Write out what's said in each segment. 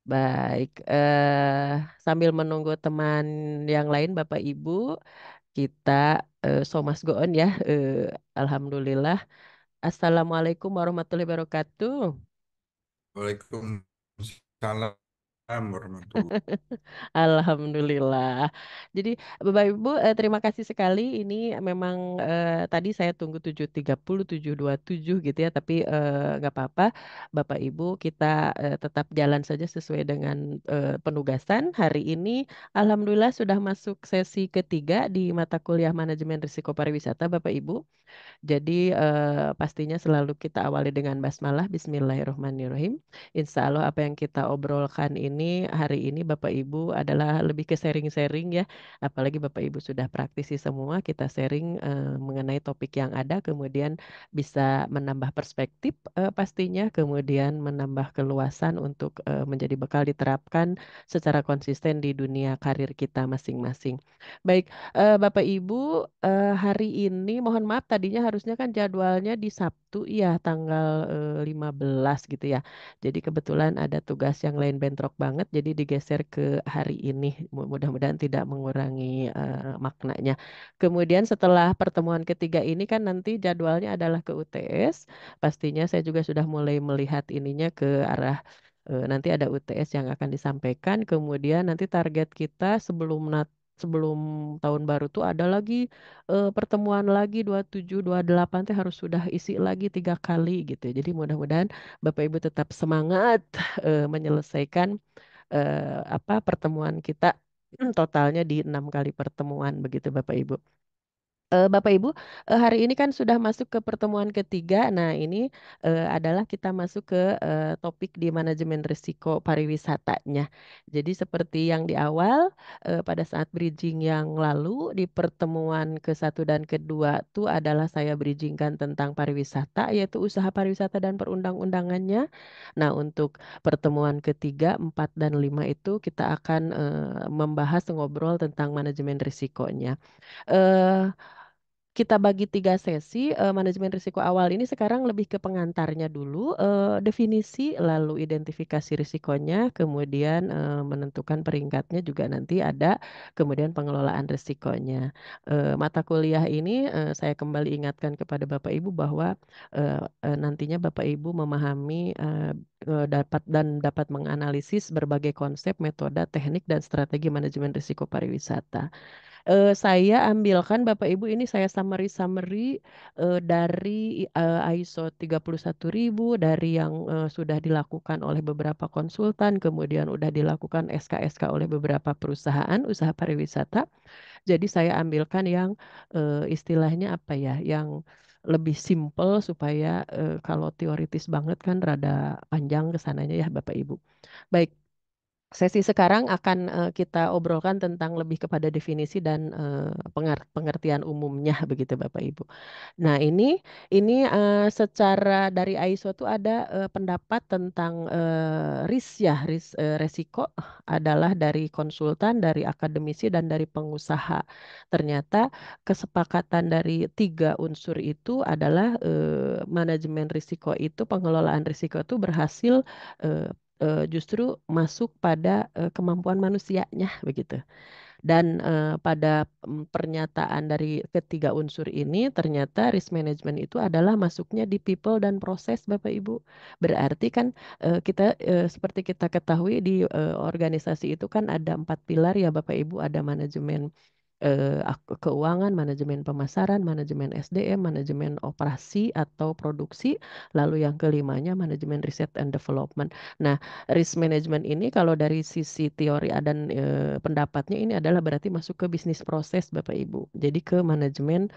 Baik, sambil menunggu teman yang lain, Bapak Ibu, kita so must go on ya. Alhamdulillah. Assalamualaikum warahmatullahi wabarakatuh. Waalaikumsalam warahmatullahi. Alhamdulillah. Jadi Bapak Ibu terima kasih sekali. Ini memang tadi saya tunggu 7.30, 7.27 gitu ya. Tapi nggak apa-apa. Bapak Ibu kita tetap jalan saja sesuai dengan penugasan. Hari ini Alhamdulillah sudah masuk sesi ketiga di mata kuliah Manajemen Risiko Pariwisata Bapak Ibu. Jadi pastinya selalu kita awali dengan basmalah, Bismillahirrahmanirrahim. Insya Allah apa yang kita obrolkan ini hari ini Bapak Ibu adalah lebih ke sharing-sharing ya. Apalagi Bapak Ibu sudah praktisi semua, kita sharing mengenai topik yang ada, kemudian bisa menambah perspektif pastinya, kemudian menambah keluasan untuk menjadi bekal diterapkan secara konsisten di dunia karir kita masing-masing. Baik, Bapak Ibu, hari ini mohon maaf tadinya harusnya kan jadwalnya di Sabtu ya tanggal 15 gitu ya. Jadi kebetulan ada tugas yang lain bentrok banget jadi digeser ke hari ini. Mudah-mudahan tidak mengurangi maknanya. Kemudian setelah pertemuan ketiga ini kan nanti jadwalnya adalah ke UTS. Pastinya saya juga sudah mulai melihat ininya ke arah nanti ada UTS yang akan disampaikan. Kemudian nanti target kita sebelum tahun baru tuh ada lagi pertemuan lagi 27, 28 teh harus sudah isi lagi 3 kali gitu. Jadi mudah-mudahan Bapak Ibu tetap semangat menyelesaikan apa pertemuan kita totalnya di 6 kali pertemuan begitu Bapak Ibu. Bapak Ibu, hari ini kan sudah masuk ke pertemuan ketiga. Nah, ini adalah kita masuk ke topik di manajemen risiko pariwisatanya. Jadi seperti yang di awal, pada saat bridging yang lalu, di pertemuan ke-1 dan kedua itu adalah saya bridgingkan tentang pariwisata, yaitu usaha pariwisata dan perundang-undangannya. Nah, untuk pertemuan ketiga, 4, dan 5 itu kita akan membahas ngobrol tentang manajemen risikonya. Eh, kita bagi 3 sesi. Manajemen risiko awal ini sekarang lebih ke pengantarnya dulu, definisi, lalu identifikasi risikonya, kemudian menentukan peringkatnya juga nanti ada, kemudian pengelolaan risikonya. Mata kuliah ini saya kembali ingatkan kepada Bapak Ibu bahwa nantinya Bapak Ibu memahami dapat menganalisis berbagai konsep, metode, teknik, dan strategi manajemen risiko pariwisata. Saya ambilkan Bapak Ibu ini saya summary-summary dari ISO 31000 dari yang sudah dilakukan oleh beberapa konsultan, kemudian sudah dilakukan SK-SK oleh beberapa perusahaan usaha pariwisata. Jadi saya ambilkan yang istilahnya apa ya, yang lebih simple supaya kalau teoritis banget kan rada panjang kesananya ya Bapak Ibu. Baik, sesi sekarang akan kita obrolkan tentang lebih kepada definisi dan pengertian umumnya begitu Bapak Ibu. Nah, ini secara dari ISO itu ada pendapat tentang risk ya, resiko adalah dari konsultan, dari akademisi dan dari pengusaha. Ternyata kesepakatan dari 3 unsur itu adalah manajemen risiko itu, pengelolaan risiko itu berhasil eh, justru masuk pada kemampuan manusianya begitu. Dan pada pernyataan dari ketiga unsur ini ternyata risk management itu adalah masuknya di people dan proses Bapak Ibu. Berarti kan kita seperti kita ketahui di organisasi itu kan ada 4 pilar ya Bapak Ibu, ada manajemen keuangan, manajemen pemasaran, manajemen SDM, manajemen operasi atau produksi, lalu yang kelimanya manajemen riset and development. Nah, risk management ini kalau dari sisi teori dan pendapatnya ini adalah berarti masuk ke bisnis proses Bapak Ibu. Jadi ke manajemen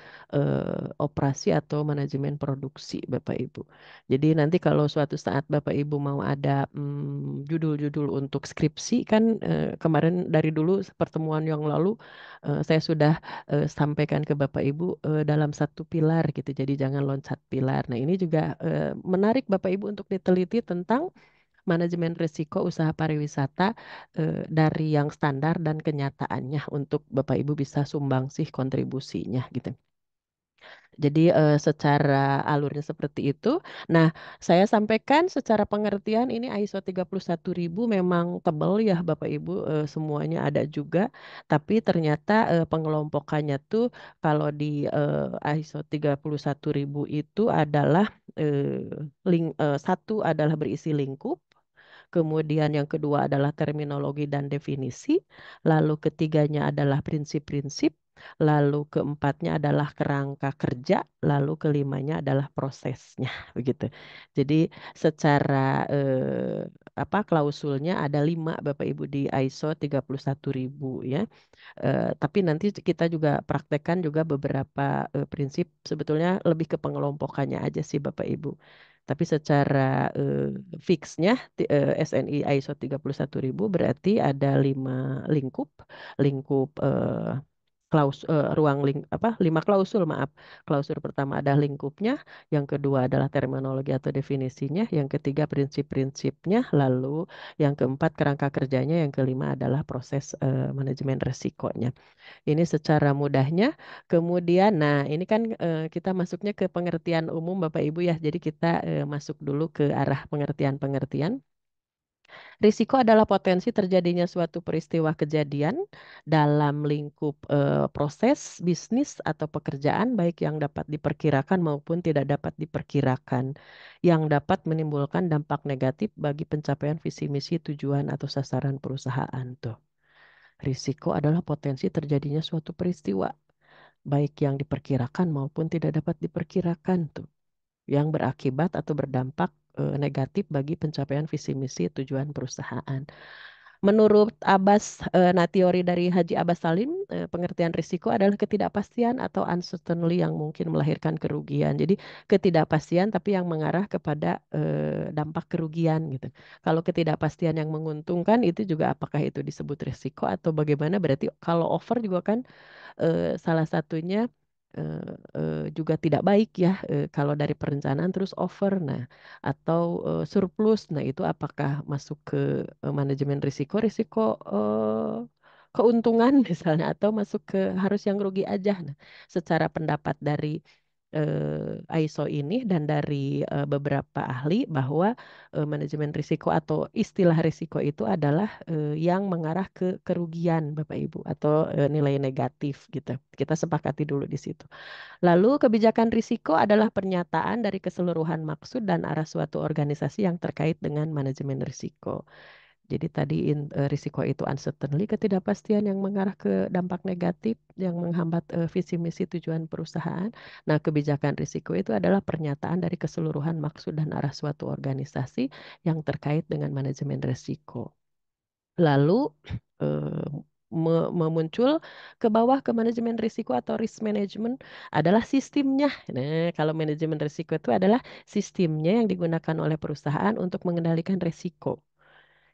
operasi atau manajemen produksi Bapak Ibu. Jadi nanti kalau suatu saat Bapak Ibu mau ada judul-judul untuk skripsi kan kemarin dari dulu pertemuan yang lalu saya sudah sampaikan ke Bapak Ibu dalam 1 pilar gitu. Jadi jangan loncat pilar. Nah, ini juga menarik Bapak Ibu untuk diteliti tentang manajemen risiko usaha pariwisata dari yang standar dan kenyataannya untuk Bapak Ibu bisa sumbangsih kontribusinya gitu. Jadi secara alurnya seperti itu. Nah, saya sampaikan secara pengertian ini ISO 31000 memang tebal ya Bapak Ibu, semuanya ada juga. Tapi ternyata pengelompokannya tuh kalau di ISO 31000 itu adalah satu adalah berisi lingkup. Kemudian yang kedua adalah terminologi dan definisi, lalu ketiganya adalah prinsip-prinsip, lalu keempatnya adalah kerangka kerja, lalu kelimanya adalah prosesnya, begitu. Jadi secara klausulnya ada 5 Bapak Ibu di ISO 31000 ya. Tapi nanti kita juga praktekkan juga beberapa prinsip sebetulnya lebih ke pengelompokannya aja sih Bapak Ibu. Tapi secara fixnya SNI ISO 31000 berarti ada 5 lingkup, lingkup ruang apa 5 klausul maaf. Klausul pertama ada lingkupnya, yang kedua adalah terminologi atau definisinya, yang ketiga prinsip-prinsipnya, lalu yang keempat kerangka kerjanya, yang kelima adalah proses manajemen resikonya. Ini secara mudahnya. Kemudian, nah ini kan kita masuknya ke pengertian umum Bapak Ibu ya. Jadi kita masuk dulu ke arah pengertian-pengertian. Risiko adalah potensi terjadinya suatu peristiwa kejadian dalam lingkup proses, bisnis, atau pekerjaan, baik yang dapat diperkirakan maupun tidak dapat diperkirakan, yang dapat menimbulkan dampak negatif bagi pencapaian visi misi, tujuan, atau sasaran perusahaan. Tuh. Risiko adalah potensi terjadinya suatu peristiwa, baik yang diperkirakan maupun tidak dapat diperkirakan, tuh, yang berakibat atau berdampak negatif bagi pencapaian visi misi tujuan perusahaan. Menurut Abbas, nah teori dari Haji Abbas Salim, pengertian risiko adalah ketidakpastian atau uncertainty yang mungkin melahirkan kerugian. Jadi ketidakpastian tapi yang mengarah kepada dampak kerugian gitu. Kalau ketidakpastian yang menguntungkan itu juga apakah itu disebut risiko atau bagaimana? Berarti kalau over juga kan salah satunya juga tidak baik ya kalau dari perencanaan terus over, nah atau surplus, nah itu apakah masuk ke manajemen risiko, risiko keuntungan misalnya atau masuk ke harus yang rugi aja. Nah, secara pendapat dari ISO ini dan dari beberapa ahli bahwa manajemen risiko atau istilah risiko itu adalah yang mengarah ke kerugian Bapak Ibu atau nilai negatif gitu. Kita sepakati dulu di situ. Lalu kebijakan risiko adalah pernyataan dari keseluruhan maksud dan arah suatu organisasi yang terkait dengan manajemen risiko. Jadi tadi risiko itu uncertainty, ketidakpastian yang mengarah ke dampak negatif yang menghambat visi misi tujuan perusahaan. Nah, kebijakan risiko itu adalah pernyataan dari keseluruhan maksud dan arah suatu organisasi yang terkait dengan manajemen risiko. Lalu eh, memuncul ke bawah ke manajemen risiko atau risk management adalah sistemnya. Nah, kalau manajemen risiko itu adalah sistemnya yang digunakan oleh perusahaan untuk mengendalikan risiko.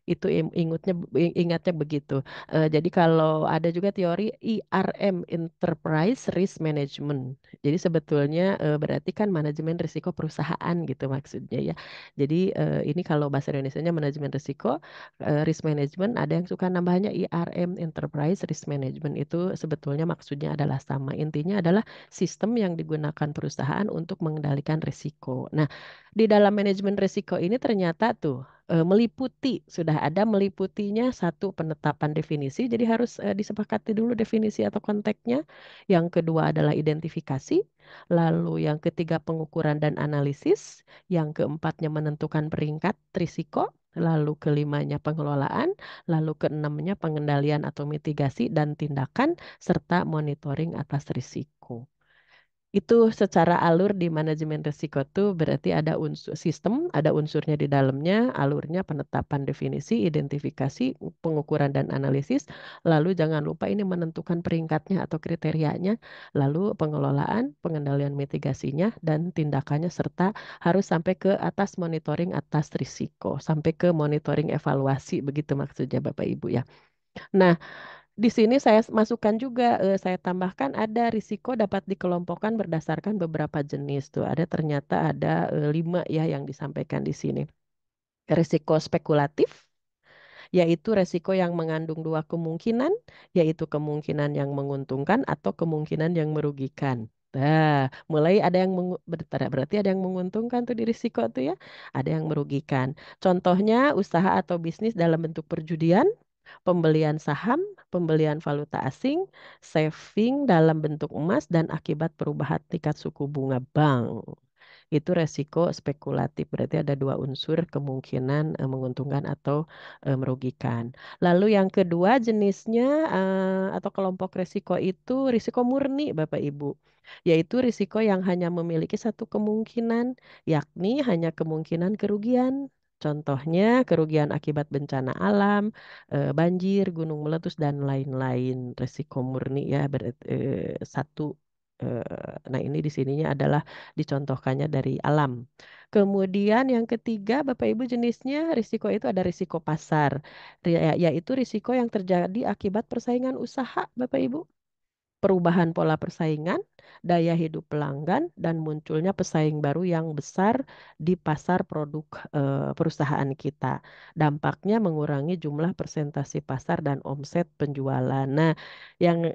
Itu ingatnya begitu. Jadi kalau ada juga teori IRM, Enterprise Risk Management. Jadi sebetulnya berarti kan manajemen risiko perusahaan gitu maksudnya ya. Jadi ini kalau bahasa Indonesianya manajemen risiko, risk management ada yang suka nambahnya IRM, Enterprise Risk Management. Itu sebetulnya maksudnya adalah sama. Intinya adalah sistem yang digunakan perusahaan untuk mengendalikan risiko. Nah, di dalam manajemen risiko ini ternyata tuh sudah ada meliputinya satu penetapan definisi, jadi harus disepakati dulu definisi atau konteksnya. Yang kedua adalah identifikasi, lalu yang ketiga pengukuran dan analisis, yang keempatnya menentukan peringkat risiko, lalu kelimanya pengelolaan, lalu keenamnya pengendalian atau mitigasi dan tindakan, serta monitoring atas risiko. Itu secara alur di manajemen risiko tuh berarti ada unsur sistem, ada unsurnya di dalamnya, alurnya penetapan definisi, identifikasi, pengukuran dan analisis, lalu jangan lupa ini menentukan peringkatnya atau kriterianya, lalu pengelolaan, pengendalian mitigasinya dan tindakannya serta harus sampai ke atas monitoring atas risiko, sampai ke monitoring evaluasi begitu maksudnya Bapak Ibu ya. Nah, di sini saya masukkan juga, saya tambahkan ada risiko dapat dikelompokkan berdasarkan beberapa jenis tuh. Ada ternyata ada 5 ya yang disampaikan di sini. Risiko spekulatif, yaitu risiko yang mengandung dua kemungkinan, yaitu kemungkinan yang menguntungkan atau kemungkinan yang merugikan. Nah, mulai ada yang berarti ada yang menguntungkan tuh di risiko tuh ya, ada yang merugikan. Contohnya usaha atau bisnis dalam bentuk perjudian, pembelian saham, pembelian valuta asing, saving dalam bentuk emas dan akibat perubahan tingkat suku bunga bank. Itu resiko spekulatif. Berarti ada dua unsur kemungkinan menguntungkan atau merugikan. Lalu yang kedua jenisnya atau kelompok resiko itu risiko murni, Bapak Ibu, yaitu risiko yang hanya memiliki satu kemungkinan, yakni hanya kemungkinan kerugian. Contohnya kerugian akibat bencana alam, banjir, gunung meletus dan lain-lain. Risiko murni ya satu. Nah ini di sininya adalah dicontohkannya dari alam. Kemudian yang ketiga, Bapak Ibu jenisnya risiko itu ada risiko pasar, yaitu risiko yang terjadi akibat persaingan usaha, Bapak Ibu, perubahan pola persaingan, daya hidup pelanggan, dan munculnya pesaing baru yang besar di pasar produk perusahaan kita. Dampaknya mengurangi jumlah persentase pasar dan omset penjualan. Nah, yang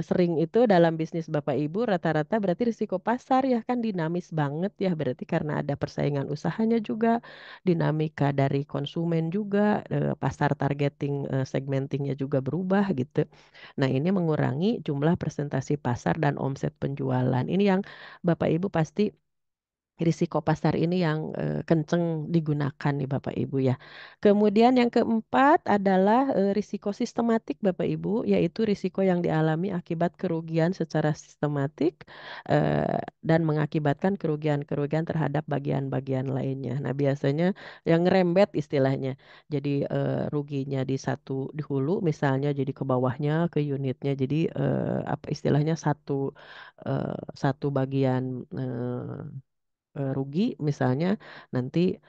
sering itu dalam bisnis Bapak Ibu rata-rata berarti risiko pasar ya kan dinamis banget ya berarti karena ada persaingan usahanya juga, dinamika dari konsumen juga, pasar targeting, segmentingnya juga berubah gitu. Nah, ini mengurangi jumlah presentasi pasar dan omset penjualan. Ini yang Bapak Ibu pasti risiko pasar ini yang kenceng digunakan nih Bapak Ibu ya. Kemudian yang keempat adalah risiko sistematik Bapak Ibu, yaitu risiko yang dialami akibat kerugian secara sistematik dan mengakibatkan kerugian-kerugian terhadap bagian-bagian lainnya. Nah, biasanya yang ngerembet istilahnya. Jadi ruginya di satu di hulu misalnya jadi ke bawahnya ke unitnya. Jadi apa istilahnya satu bagian rugi misalnya nanti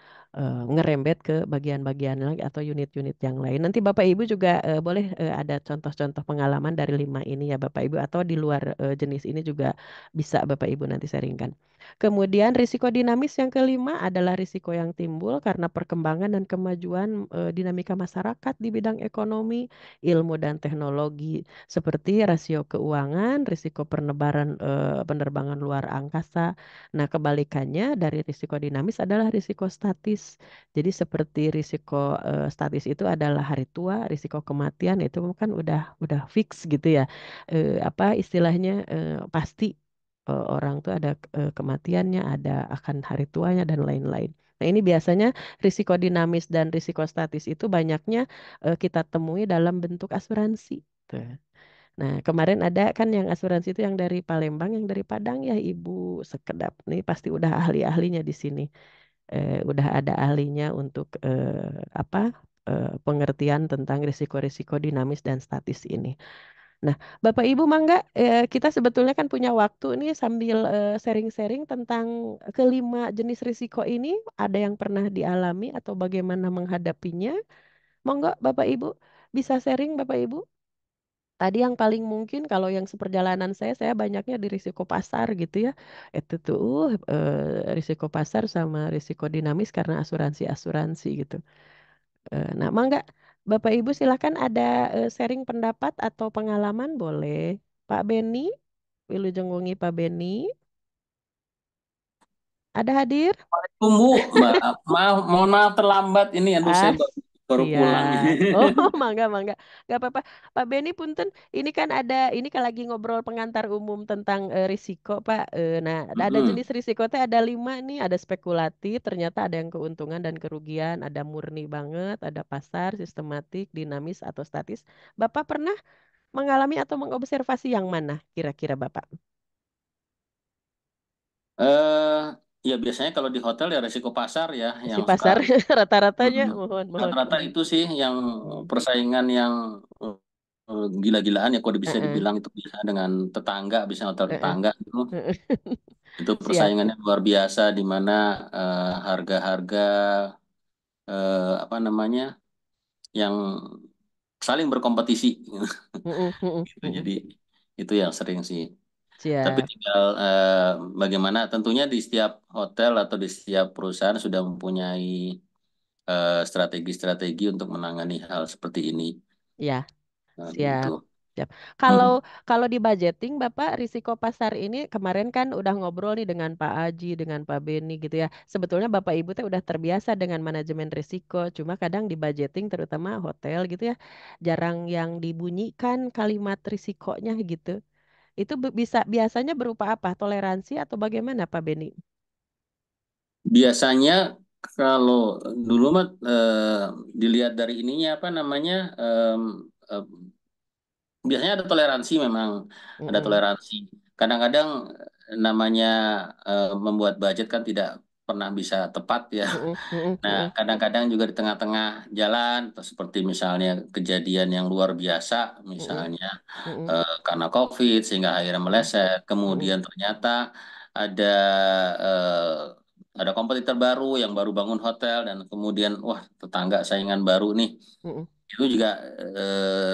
ngerembet ke bagian-bagian lagi atau unit-unit yang lain. Nanti Bapak Ibu juga boleh ada contoh-contoh pengalaman dari lima ini ya Bapak Ibu atau di luar jenis ini juga bisa Bapak Ibu nanti sharingkan. Kemudian risiko dinamis yang kelima adalah risiko yang timbul karena perkembangan dan kemajuan dinamika masyarakat di bidang ekonomi, ilmu dan teknologi seperti rasio keuangan, risiko penerbangan luar angkasa. Nah, kebalikannya dari risiko dinamis adalah risiko statis. Jadi seperti risiko statis itu adalah hari tua, risiko kematian itu kan udah fix gitu ya. Apa istilahnya pasti orang tuh ada kematiannya, ada akan hari tuanya dan lain-lain. Nah, ini biasanya risiko dinamis dan risiko statis itu banyaknya kita temui dalam bentuk asuransi. Tuh. Nah, kemarin ada kan yang asuransi itu yang dari Palembang, yang dari Padang ya Ibu Sekedap. Nih pasti udah ahli-ahlinya di sini. Udah ada ahlinya untuk apa pengertian tentang risiko-risiko dinamis dan statis ini. Nah, Bapak Ibu mangga kita sebetulnya kan punya waktu nih sambil sharing-sharing tentang kelima jenis risiko ini. Ada yang pernah dialami atau bagaimana menghadapinya? Monggo Bapak Ibu bisa sharing Bapak Ibu. Tadi yang paling mungkin kalau yang seperjalanan saya banyaknya di risiko pasar gitu ya. Itu tuh risiko pasar sama risiko dinamis karena asuransi-asuransi gitu. Nah, mangga Bapak Ibu silakan ada sharing pendapat atau pengalaman boleh. Pak Beni, wilujeng wengi Pak Beni, ada hadir? Bu, Mbak, maaf, mohon maaf terlambat ini. Aduh, Ah, saya baru pulang ini. siap. Oh, mangga, mangga. Gak apa-apa. Pak Beni, punten. Ini kan ini kan lagi ngobrol pengantar umum tentang risiko, Pak. Nah, ada Mm-mm. jenis risiko teh ada lima nih. Ada spekulatif, ternyata ada yang keuntungan dan kerugian. Ada murni banget, ada pasar, sistematik, dinamis, atau statis. Bapak pernah mengalami atau mengobservasi yang mana kira-kira Bapak? eh ya biasanya kalau di hotel ya resiko pasar ya Si yang pasar sekarang. rata-ratanya, Mm-mm. mohon, mohon. Rata-rata Mm, itu sih yang mm, persaingan yang gila-gilaan ya, kalau bisa eh, dibilang itu bisa dengan tetangga, bisa hotel eh, eh, tetangga eh, eh. itu Siap. persaingannya luar biasa di mana harga-harga apa namanya yang saling berkompetisi Mm, mm, mm, gitu. mm, Jadi mm. itu yang sering sih. Tapi Siap. tinggal bagaimana tentunya di setiap hotel atau di setiap perusahaan sudah mempunyai strategi-strategi untuk menangani hal seperti ini. Ya, Nah, siap. gitu. Siap. Kalau kalau di budgeting, Bapak, risiko pasar ini kemarin kan udah ngobrol nih dengan Pak Aji, dengan Pak Beni gitu ya. Sebetulnya Bapak Ibu teh udah terbiasa dengan manajemen risiko. Cuma kadang di budgeting, terutama hotel gitu ya, jarang yang dibunyikan kalimat risikonya gitu. Itu bisa biasanya berupa apa? Toleransi atau bagaimana, Pak Beni? Biasanya kalau dulu mah dilihat dari ininya apa namanya eh, biasanya ada toleransi memang ada Mm-mm. toleransi. Kadang-kadang namanya membuat budget kan tidak pernah bisa tepat ya. Mm-mm. Mm-mm. Nah, Mm-mm. kadang-kadang juga di tengah-tengah jalan, atau seperti misalnya kejadian yang luar biasa, Mm-mm. misalnya Mm-mm. karena COVID sehingga akhirnya Mm-mm. meleset. Mm-mm. Kemudian ternyata ada ada kompetitor baru yang baru bangun hotel dan kemudian wah tetangga saingan baru nih. Mm-mm. Itu juga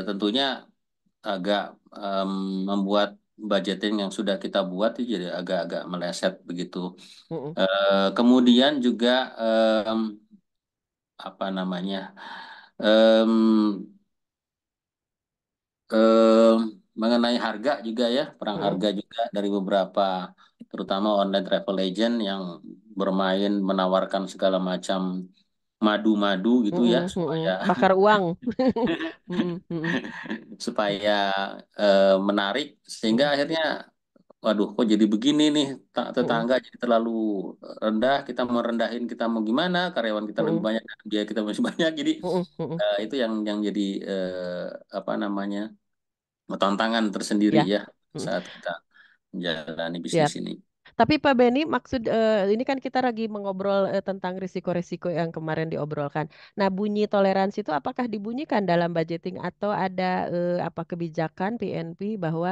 tentunya agak em, membuat budgeting yang sudah kita buat itu jadi agak-agak meleset begitu. Mm-mm. Kemudian juga apa namanya em, em, mengenai harga juga ya perang Mm-mm. harga juga dari beberapa terutama online travel agent yang bermain menawarkan segala macam madu-madu gitu ya Mm-mm. Mm-mm. supaya Bakar uang. Mm-mm. Mm-mm. supaya menarik sehingga Mm-mm. akhirnya waduh kok jadi begini nih Mm-mm. tetangga jadi terlalu rendah kita mau rendahin kita mau gimana karyawan kita lebih Mm-mm. banyak dan biaya kita masih banyak jadi Mm-mm. Mm-mm. itu yang jadi apa namanya tantangan tersendiri Ya. ya Mm. saat kita menjalani Siap. bisnis ini. Tapi Pak Beni, maksud ini kan kita lagi mengobrol tentang risiko-risiko yang kemarin diobrolkan. Nah, bunyi toleransi itu apakah dibunyikan dalam budgeting atau ada apa kebijakan PNP bahwa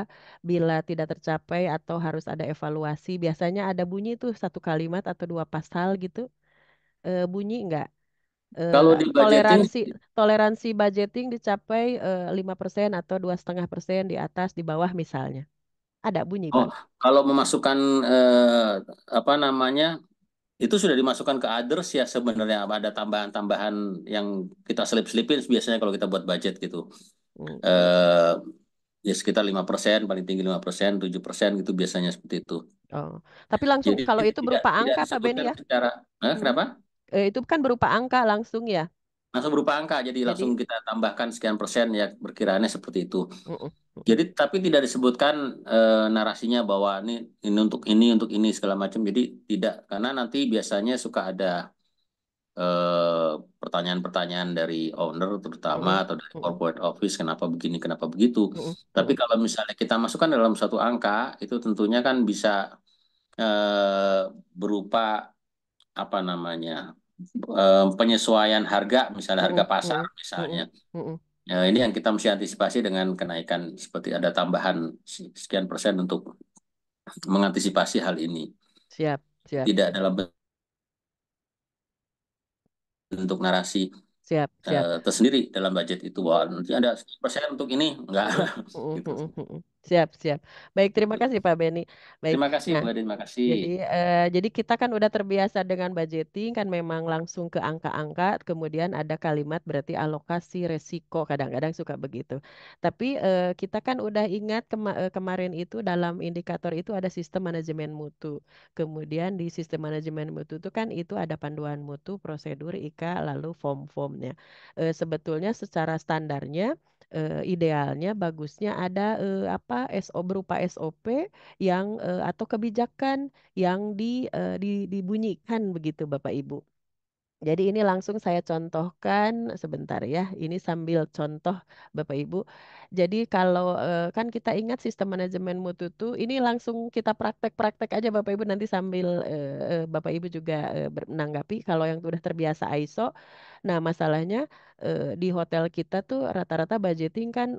bila tidak tercapai atau harus ada evaluasi, biasanya ada bunyi itu satu kalimat atau dua pasal gitu, bunyi enggak? Kalau di budgeting, Toleransi toleransi budgeting dicapai 5% atau 2,5% di atas di bawah misalnya. Ada bunyi, oh Pak. kalau memasukkan apa namanya itu sudah dimasukkan ke others ya sebenarnya ada tambahan-tambahan yang kita selip-selipin biasanya kalau kita buat budget gitu. Hmm. Eh, ya sekitar 5% paling tinggi 5% 7% gitu biasanya seperti itu. Oh, tapi langsung Jadi kalau itu tidak berupa tidak angka Pak Beni disebutkan ya? secara Hmm. kenapa? Itu kan berupa angka langsung ya. Langsung berupa angka, jadi langsung Jadi, kita tambahkan sekian persen ya perkiraannya seperti itu. mm-mm, mm-mm, Jadi tapi tidak disebutkan narasinya bahwa ini untuk ini segala macam. Jadi tidak karena nanti biasanya suka ada pertanyaan-pertanyaan dari owner terutama mm-mm, atau dari mm-mm, corporate office kenapa begini kenapa begitu. mm-mm, Tapi mm-mm, kalau misalnya kita masukkan dalam satu angka itu tentunya kan bisa eh, berupa apa namanya penyesuaian harga misalnya harga mm-mm, pasar mm-mm, misalnya. mm-mm, mm-mm. Ya, ini yang kita mesti antisipasi dengan kenaikan seperti ada tambahan sekian persen untuk mengantisipasi hal ini. Siap, siap, Tidak dalam bentuk narasi siap, siap. tersendiri dalam budget itu bahwa nanti ada sekian persen untuk ini enggak Mm-mm, mm-mm, gitu. mm-mm, mm-mm. Siap, siap. Baik, terima kasih Pak Beni. Baik. Terima kasih Nah, Bu Ade, terima kasih. jadi kita kan udah terbiasa dengan budgeting kan memang langsung ke angka-angka, kemudian ada kalimat berarti alokasi resiko kadang-kadang suka begitu. Tapi kita kan udah ingat kemarin itu dalam indikator itu ada sistem manajemen mutu. Kemudian di sistem manajemen mutu itu kan itu ada panduan mutu, prosedur IKA, lalu form-formnya. Sebetulnya secara standarnya idealnya bagusnya ada apa berupa SOP yang atau kebijakan yang dibunyikan begitu Bapak Ibu. Jadi ini langsung saya contohkan sebentar ya. Ini sambil contoh Bapak Ibu. Jadi kalau kan kita ingat sistem manajemen mutu tuh ini langsung kita praktek-praktek aja Bapak Ibu nanti sambil Bapak Ibu juga menanggapi kalau yang sudah terbiasa ISO. Nah, masalahnya di hotel kita tuh rata-rata budgeting kan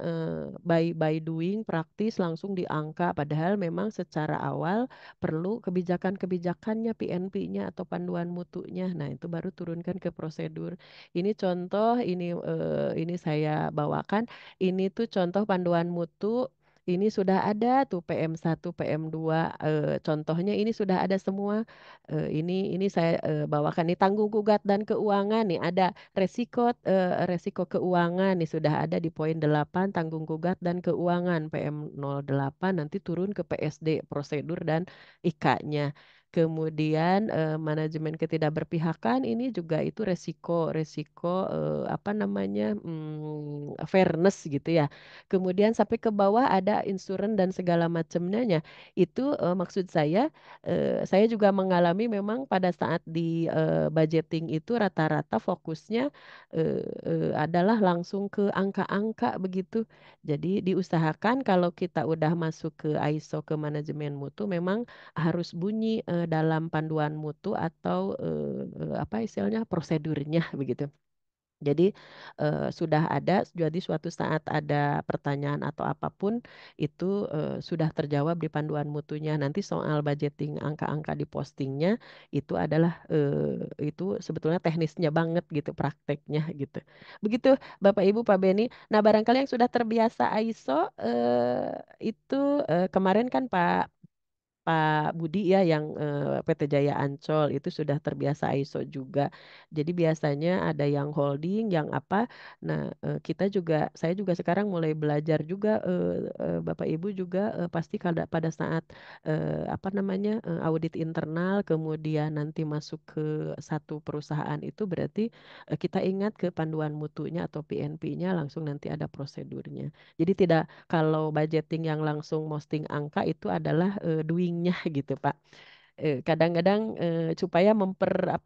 by doing praktis langsung di angka padahal memang secara awal perlu kebijakan-kebijakannya PNP-nya atau panduan mutunya. Nah, itu baru turunkan ke prosedur. Ini contoh ini saya bawakan ini tuh contoh panduan mutu ini sudah ada tuh PM1, PM2, contohnya ini sudah ada semua. Ini saya bawakan nih tanggung gugat dan keuangan nih ada resiko keuangan nih sudah ada di poin 8 tanggung gugat dan keuangan PM08 nanti turun ke PSD prosedur dan IK-nya. Kemudian manajemen ketidakberpihakan ini juga itu resiko apa namanya fairness gitu ya. Kemudian sampai ke bawah ada insurans dan segala macamnya. Itu maksud saya juga mengalami memang pada saat di budgeting itu rata-rata fokusnya adalah langsung ke angka-angka begitu. Jadi diusahakan kalau kita udah masuk ke ISO ke manajemen mutu memang harus bunyi dalam panduan mutu atau apa istilahnya prosedurnya begitu. Jadi sudah ada, jadi suatu saat ada pertanyaan atau apapun itu sudah terjawab di panduan mutunya. Nanti soal budgeting angka-angka di postingnya itu adalah itu sebetulnya teknisnya banget gitu prakteknya gitu. Begitu Bapak Ibu Pak Beni. Nah barangkali yang sudah terbiasa ISO itu kemarin kan Pak Budi ya yang PT Jaya Ancol itu sudah terbiasa ISO juga. Jadi biasanya ada yang holding, yang apa. Nah, saya juga sekarang mulai belajar juga Bapak Ibu juga pasti pada saat apa namanya audit internal kemudian nanti masuk ke satu perusahaan itu berarti kita ingat ke panduan mutunya atau PNP-nya langsung nanti ada prosedurnya. Jadi tidak kalau budgeting yang langsung posting angka itu adalah doing-nya gitu, Pak. Kadang-kadang supaya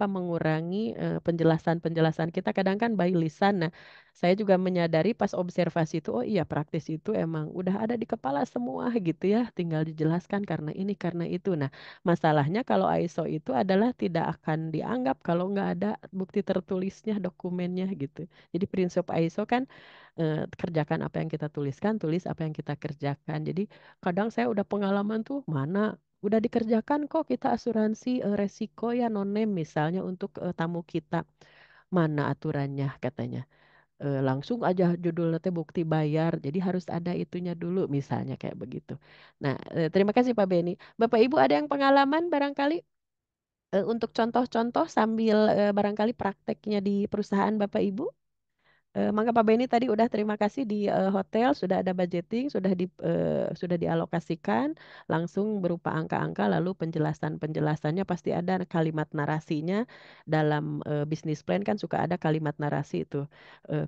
mengurangi penjelasan-penjelasan kita kadang kan by lisan. Nah, saya juga menyadari pas observasi itu oh iya praktis itu emang udah ada di kepala semua gitu ya, tinggal dijelaskan karena ini karena itu. Nah, masalahnya kalau ISO itu adalah tidak akan dianggap kalau nggak ada bukti tertulisnya dokumennya gitu. Jadi prinsip ISO kan kerjakan apa yang kita tuliskan, tulis apa yang kita kerjakan. Jadi kadang saya udah pengalaman tuh mana udah dikerjakan kok kita asuransi resiko ya non-name misalnya untuk tamu kita. Mana aturannya katanya. Langsung aja judulnya teh bukti bayar. Jadi harus ada itunya dulu misalnya kayak begitu. Nah, terima kasih Pak Beni. Bapak Ibu ada yang pengalaman barangkali untuk contoh-contoh sambil barangkali prakteknya di perusahaan Bapak Ibu? Mangga Pak Beni tadi udah terima kasih di hotel sudah ada budgeting sudah dialokasikan langsung berupa angka-angka lalu penjelasannya pasti ada kalimat narasinya dalam bisnis plan kan suka ada kalimat narasi itu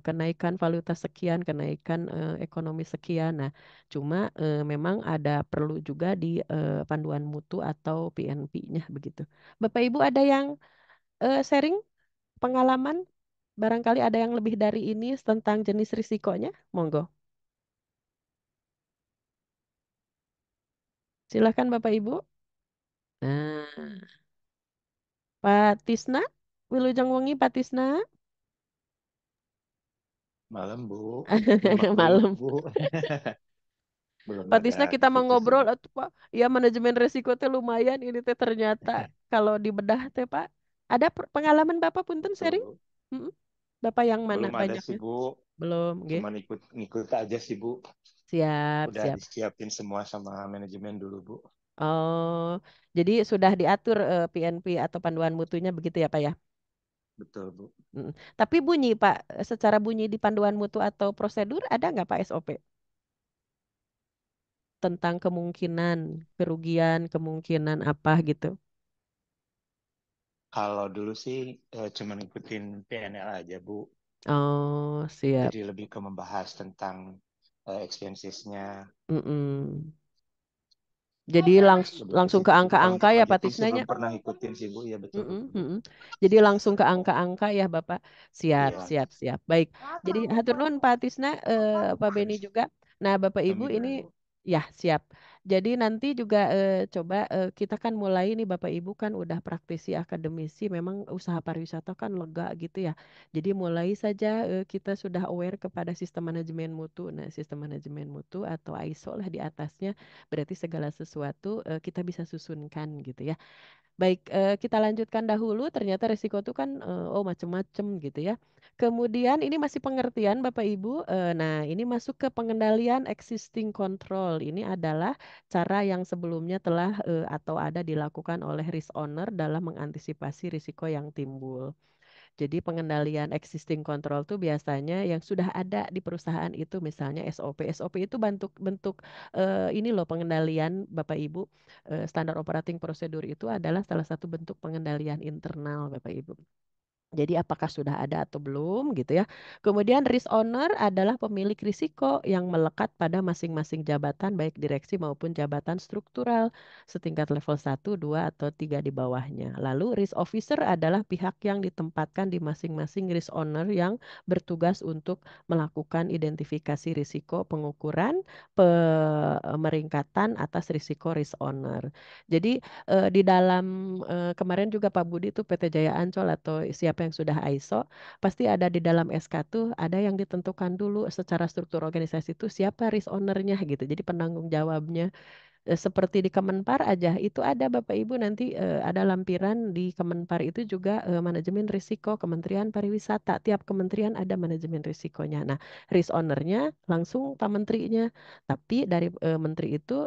kenaikan valuta sekian kenaikan ekonomi sekian. Nah cuma memang ada perlu juga di panduan mutu atau PNP-nya begitu. Bapak Ibu ada yang sharing pengalaman? Barangkali ada yang lebih dari ini tentang jenis risikonya. Monggo. Silakan Bapak Ibu. Nah, Pak Tisna, Wilujeng Wengi Pak Tisna. Malam, Bu. Nyimak dulu, Malam. Bu. Belum Pak ada Tisna kita mau keputusan. ngobrol atuh Pak. Ya manajemen resiko teh lumayan ini teh ternyata kalau dibedah teh Pak. Ada pengalaman Bapak punten Betul, sharing? Bu. Mm-mm. Bapak yang mana Belum ada sih, banyaknya? Bu. Belum, nggih. Cuman ngikut aja sih, Bu. Siap, Udah siap. disiapin semua sama manajemen dulu, Bu. Oh, jadi sudah diatur PNP atau panduan mutunya begitu ya Pak ya? Betul, Bu. Mm. Tapi bunyi Pak, secara bunyi di panduan mutu atau prosedur ada nggak Pak SOP tentang kemungkinan kerugian, kemungkinan apa gitu? Kalau dulu sih cuman ngikutin PNL aja, Bu. Oh, siap. Jadi lebih ke membahas tentang expenses-nya. Mm-mm. Jadi Lebih ke langsung ke situ, Bu. Kalau angka-angka untuk ya Pak budgeting sih Tisnanya. belum pernah ngikutin sih, Bu. Ya, betul, Mm-mm, betul, Bu. mm-mm. Jadi langsung ke angka-angka ya Bapak. Siap, Iya. siap, siap. Baik. Jadi hatur nuhun Pak Tisna, Pak Beni juga. Nah Bapak Ibu Amin, ini Bu. ya siap. Jadi nanti juga coba kita kan mulai nih Bapak Ibu kan udah praktisi akademisi, memang usaha pariwisata kan lega gitu ya. Jadi mulai saja kita sudah aware kepada sistem manajemen mutu. Nah, sistem manajemen mutu atau ISO lah di atasnya, berarti segala sesuatu kita bisa susunkan gitu ya. Baik, kita lanjutkan dahulu. Ternyata risiko itu kan oh macem-macem gitu ya. Kemudian ini masih pengertian Bapak Ibu. Nah, ini masuk ke pengendalian existing control. Ini adalah cara yang sebelumnya telah atau ada dilakukan oleh risk owner dalam mengantisipasi risiko yang timbul. Jadi pengendalian existing control tuh biasanya yang sudah ada di perusahaan itu, misalnya SOP. SOP itu bentuk ini loh pengendalian Bapak Ibu. Standar operating procedure itu adalah salah satu bentuk pengendalian internal Bapak Ibu. Jadi apakah sudah ada atau belum gitu ya. Kemudian risk owner adalah pemilik risiko yang melekat pada masing-masing jabatan baik direksi maupun jabatan struktural setingkat level 1, 2 atau 3 di bawahnya. Lalu risk officer adalah pihak yang ditempatkan di masing-masing risk owner yang bertugas untuk melakukan identifikasi risiko, pengukuran, pemeringkatan atas risiko risk owner. Jadi di dalam kemarin juga Pak Budi tuh PT Jaya Ancol atau siapa yang sudah ISO pasti ada di dalam SK tuh ada yang ditentukan dulu secara struktur organisasi itu siapa risk ownernya gitu. Jadi penanggung jawabnya seperti di Kemenpar aja itu ada Bapak Ibu nanti ada lampiran di Kemenpar itu juga manajemen risiko Kementerian Pariwisata. Tiap kementerian ada manajemen risikonya. Nah, risk ownernya langsung Pak Menterinya, tapi dari menteri itu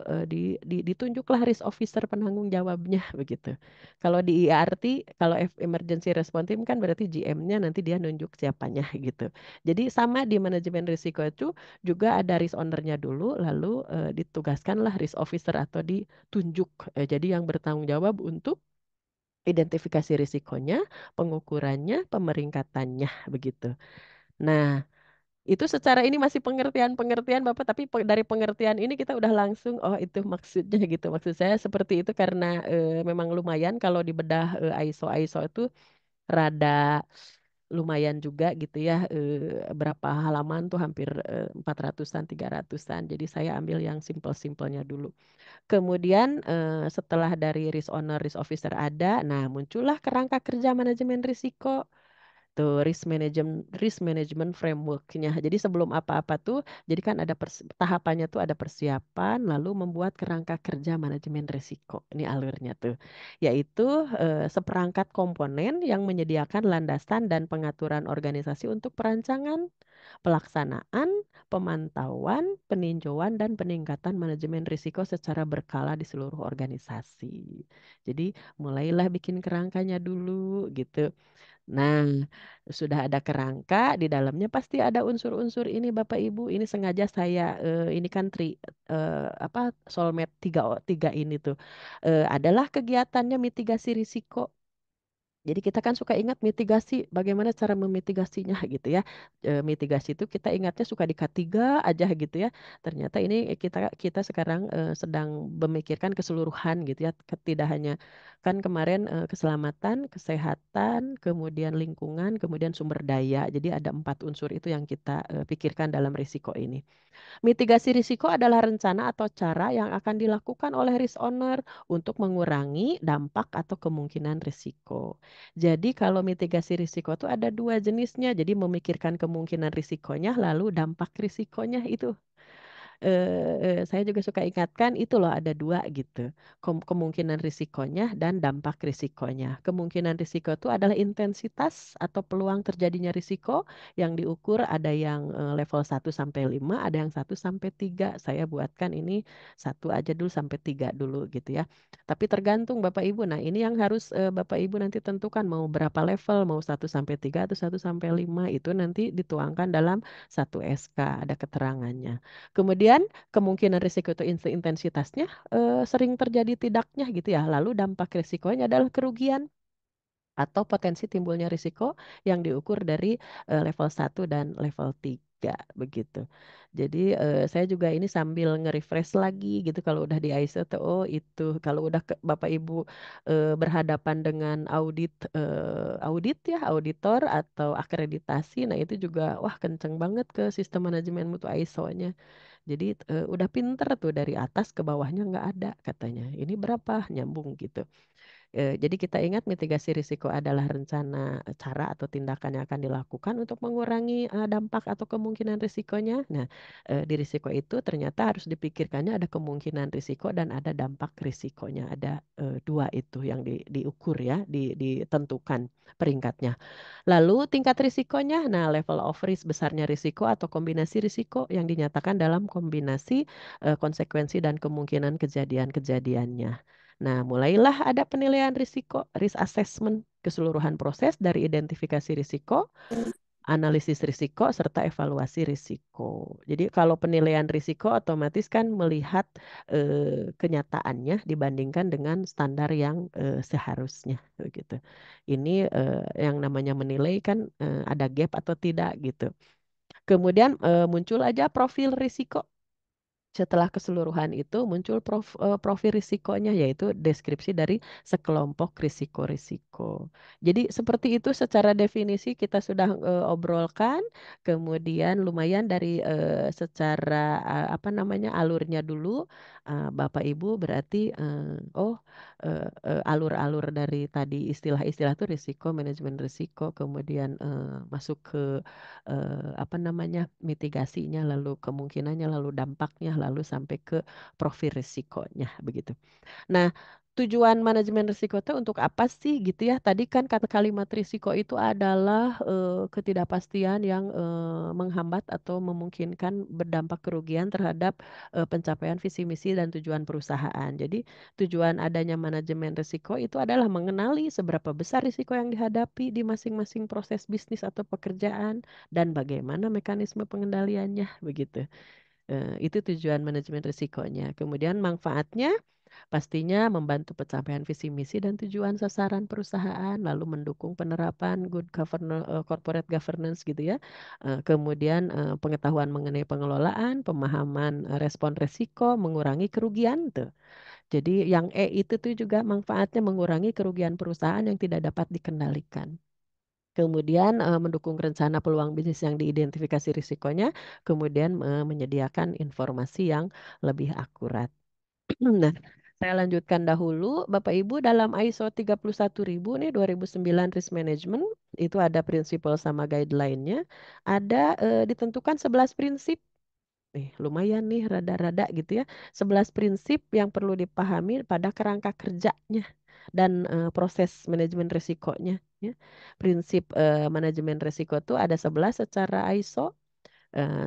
ditunjuklah risk officer penanggung jawabnya begitu. Kalau di IRT, kalau emergency response team kan berarti GM-nya nanti dia nunjuk siapanya gitu. Jadi sama di manajemen risiko itu juga ada risk owner-nya dulu, lalu ditugaskanlah risk officer atau ditunjuk. Jadi yang bertanggung jawab untuk identifikasi risikonya, pengukurannya, pemeringkatannya begitu. Nah, itu secara ini masih pengertian-pengertian Bapak, tapi dari pengertian ini kita udah langsung, oh itu maksudnya gitu. Maksud saya seperti itu karena memang lumayan kalau di bedah ISO-ISO itu rada lumayan juga gitu ya berapa halaman tuh hampir 400-an 300-an. Jadi saya ambil yang simple-simpelnya dulu. Kemudian setelah dari risk owner risk officer ada, nah muncullah kerangka kerja manajemen risiko. Tuh risk management frameworknya. Jadi sebelum apa-apa tuh, jadi kan ada tahapannya tuh ada persiapan, lalu membuat kerangka kerja manajemen risiko. Ini alurnya tuh, yaitu seperangkat komponen yang menyediakan landasan dan pengaturan organisasi untuk perancangan, pelaksanaan, pemantauan, peninjauan, dan peningkatan manajemen risiko secara berkala di seluruh organisasi. Jadi mulailah bikin kerangkanya dulu gitu. Nah, sudah ada kerangka, di dalamnya pasti ada unsur-unsur ini Bapak Ibu. Ini sengaja saya ini kan apa Solmed tiga tiga ini tuh adalah kegiatannya mitigasi risiko. Jadi kita kan suka ingat mitigasi, bagaimana cara memitigasinya gitu ya. Mitigasi itu kita ingatnya suka di K3 aja gitu ya. Ternyata ini kita kita sekarang sedang memikirkan keseluruhan gitu ya. Tidak hanya kan kemarin keselamatan, kesehatan, kemudian lingkungan, kemudian sumber daya. Jadi ada 4 unsur itu yang kita pikirkan dalam risiko ini. Mitigasi risiko adalah rencana atau cara yang akan dilakukan oleh risk owner untuk mengurangi dampak atau kemungkinan risiko. Jadi kalau mitigasi risiko itu ada 2 jenisnya. Jadi memikirkan kemungkinan risikonya lalu dampak risikonya itu saya juga suka ingatkan itu loh ada 2 gitu. Kemungkinan risikonya dan dampak risikonya. Kemungkinan risiko itu adalah intensitas atau peluang terjadinya risiko yang diukur ada yang level 1 sampai 5, ada yang 1 sampai 3. Saya buatkan ini 1 aja dulu sampai 3 dulu gitu ya. Tapi tergantung Bapak Ibu. Nah, ini yang harus Bapak Ibu nanti tentukan mau berapa level, mau 1 sampai 3 atau 1 sampai 5 itu nanti dituangkan dalam 1 SK, ada keterangannya. Kemudian kemungkinan risiko itu intensitasnya sering terjadi tidaknya gitu ya. Lalu dampak risikonya adalah kerugian atau potensi timbulnya risiko yang diukur dari level 1 dan level 3 begitu. Jadi saya juga ini sambil nge-refresh lagi gitu kalau udah di ISO tuh oh itu kalau udah Bapak Ibu berhadapan dengan audit ya auditor atau akreditasi nah itu juga wah kenceng banget ke sistem manajemen mutu ISO-nya. Jadi udah pinter tuh dari atas ke bawahnya nggak ada katanya. Ini berapa nyambung gitu. Jadi kita ingat mitigasi risiko adalah rencana cara atau tindakan yang akan dilakukan untuk mengurangi dampak atau kemungkinan risikonya. Nah, di risiko itu ternyata harus dipikirkannya ada kemungkinan risiko dan ada dampak risikonya. Ada dua itu yang diukur ya, ditentukan peringkatnya. Lalu tingkat risikonya, nah level of risk besarnya risiko atau kombinasi risiko yang dinyatakan dalam kombinasi konsekuensi dan kemungkinan kejadian-kejadiannya. Nah, mulailah ada penilaian risiko, risk assessment, keseluruhan proses dari identifikasi risiko, analisis risiko, serta evaluasi risiko. Jadi kalau penilaian risiko otomatis kan melihat kenyataannya dibandingkan dengan standar yang seharusnya begitu. Ini yang namanya menilai kan ada gap atau tidak gitu. Kemudian muncul aja profil risiko. Setelah keseluruhan itu muncul profil risikonya yaitu deskripsi dari sekelompok risiko-risiko. Jadi seperti itu secara definisi kita sudah obrolkan. Kemudian lumayan dari secara apa namanya alurnya dulu Bapak Ibu berarti alur-alur dari tadi istilah-istilah itu risiko, manajemen risiko, kemudian masuk ke apa namanya mitigasinya, lalu kemungkinannya, lalu dampaknya, lalu sampai ke profil risikonya begitu. Nah, tujuan manajemen risiko itu untuk apa sih gitu ya? Tadi kan kata kalimat risiko itu adalah ketidakpastian yang menghambat atau memungkinkan berdampak kerugian terhadap pencapaian visi misi dan tujuan perusahaan. Jadi tujuan adanya manajemen risiko itu adalah mengenali seberapa besar risiko yang dihadapi di masing-masing proses bisnis atau pekerjaan dan bagaimana mekanisme pengendaliannya begitu. Itu tujuan manajemen risikonya. Kemudian manfaatnya pastinya membantu pencapaian visi misi dan tujuan sasaran perusahaan, lalu mendukung penerapan corporate governance gitu ya. Kemudian pengetahuan mengenai pengelolaan, pemahaman respon risiko, mengurangi kerugian tuh. Jadi yang itu tuh juga manfaatnya mengurangi kerugian perusahaan yang tidak dapat dikendalikan. Kemudian mendukung rencana peluang bisnis yang diidentifikasi risikonya, kemudian menyediakan informasi yang lebih akurat. Nah, saya lanjutkan dahulu, Bapak Ibu, dalam ISO 31000 nih 2009 Risk Management, itu ada prinsipal sama guideline-nya, ada ditentukan 11 prinsip. Nih, lumayan nih rada-rada gitu ya. 11 prinsip yang perlu dipahami pada kerangka kerjanya dan proses manajemen risikonya ya. Prinsip manajemen risiko itu ada 11 secara ISO.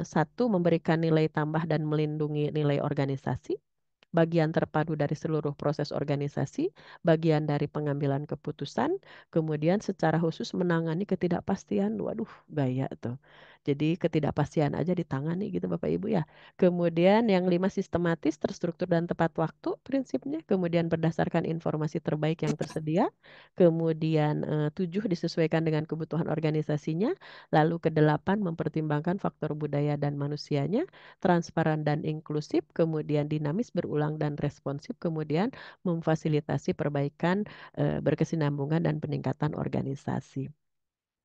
Satu, memberikan nilai tambah dan melindungi nilai organisasi, bagian terpadu dari seluruh proses organisasi, bagian dari pengambilan keputusan, kemudian secara khusus menangani ketidakpastian. Waduh, gaya tuh. Jadi ketidakpastian aja ditangani gitu Bapak Ibu ya. Kemudian yang 5, sistematis, terstruktur dan tepat waktu prinsipnya. Kemudian berdasarkan informasi terbaik yang tersedia. Kemudian 7, disesuaikan dengan kebutuhan organisasinya. Lalu ke-8, mempertimbangkan faktor budaya dan manusianya, transparan dan inklusif, kemudian dinamis, berulang dan responsif, kemudian memfasilitasi perbaikan, berkesinambungan dan peningkatan organisasi.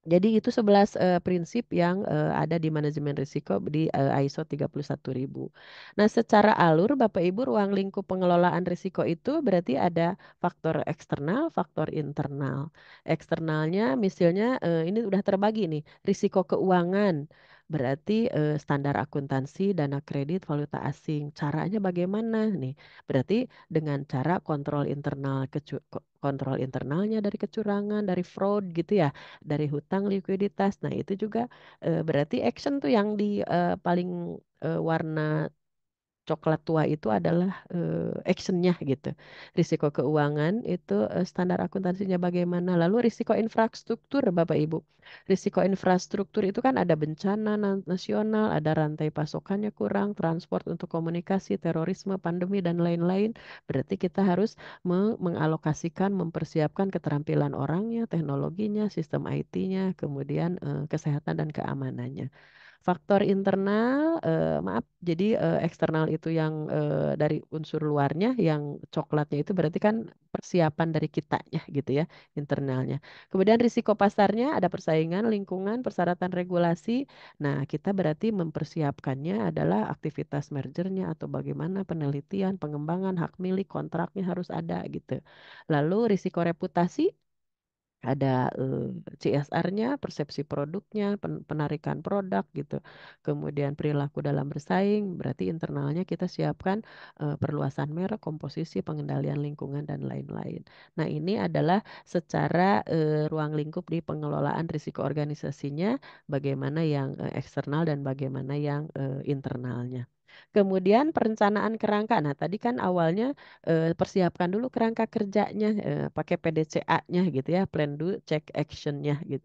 Jadi itu 11 prinsip yang ada di manajemen risiko di ISO 31000. Nah, secara alur Bapak Ibu ruang lingkup pengelolaan risiko itu berarti ada faktor eksternal, faktor internal. Eksternalnya misalnya ini udah terbagi nih, risiko keuangan. Berarti standar akuntansi, dana kredit, valuta asing. Caranya bagaimana nih? Berarti dengan cara kontrol internal kontrol internalnya dari kecurangan, dari fraud gitu ya, dari hutang likuiditas. Nah, itu juga berarti action tuh yang di paling warna coklat tua itu adalah actionnya gitu. Risiko keuangan itu standar akuntansinya bagaimana. Lalu risiko infrastruktur Bapak Ibu. Risiko infrastruktur itu kan ada bencana nasional, ada rantai pasokannya kurang, transport untuk komunikasi, terorisme, pandemi, dan lain-lain. Berarti kita harus mengalokasikan, mempersiapkan keterampilan orangnya, teknologinya, sistem IT-nya, kemudian kesehatan dan keamanannya. Faktor internal, maaf, jadi eksternal itu yang dari unsur luarnya, yang coklatnya itu berarti kan persiapan dari kitanya gitu ya, internalnya. Kemudian risiko pasarnya ada persaingan, lingkungan, persyaratan regulasi. Nah, kita berarti mempersiapkannya adalah aktivitas mergernya atau bagaimana penelitian, pengembangan, hak milik, kontraknya harus ada gitu. Lalu risiko reputasi ada CSR-nya, persepsi produknya, penarikan produk gitu. Kemudian perilaku dalam bersaing, berarti internalnya kita siapkan perluasan merek, komposisi, pengendalian lingkungan dan lain-lain. Nah, ini adalah secara ruang lingkup di pengelolaan risiko organisasinya, bagaimana yang eksternal dan bagaimana yang internalnya. Kemudian perencanaan kerangka. Nah, tadi kan awalnya persiapkan dulu kerangka kerjanya, pakai PDCA-nya gitu ya, plan do check action-nya gitu.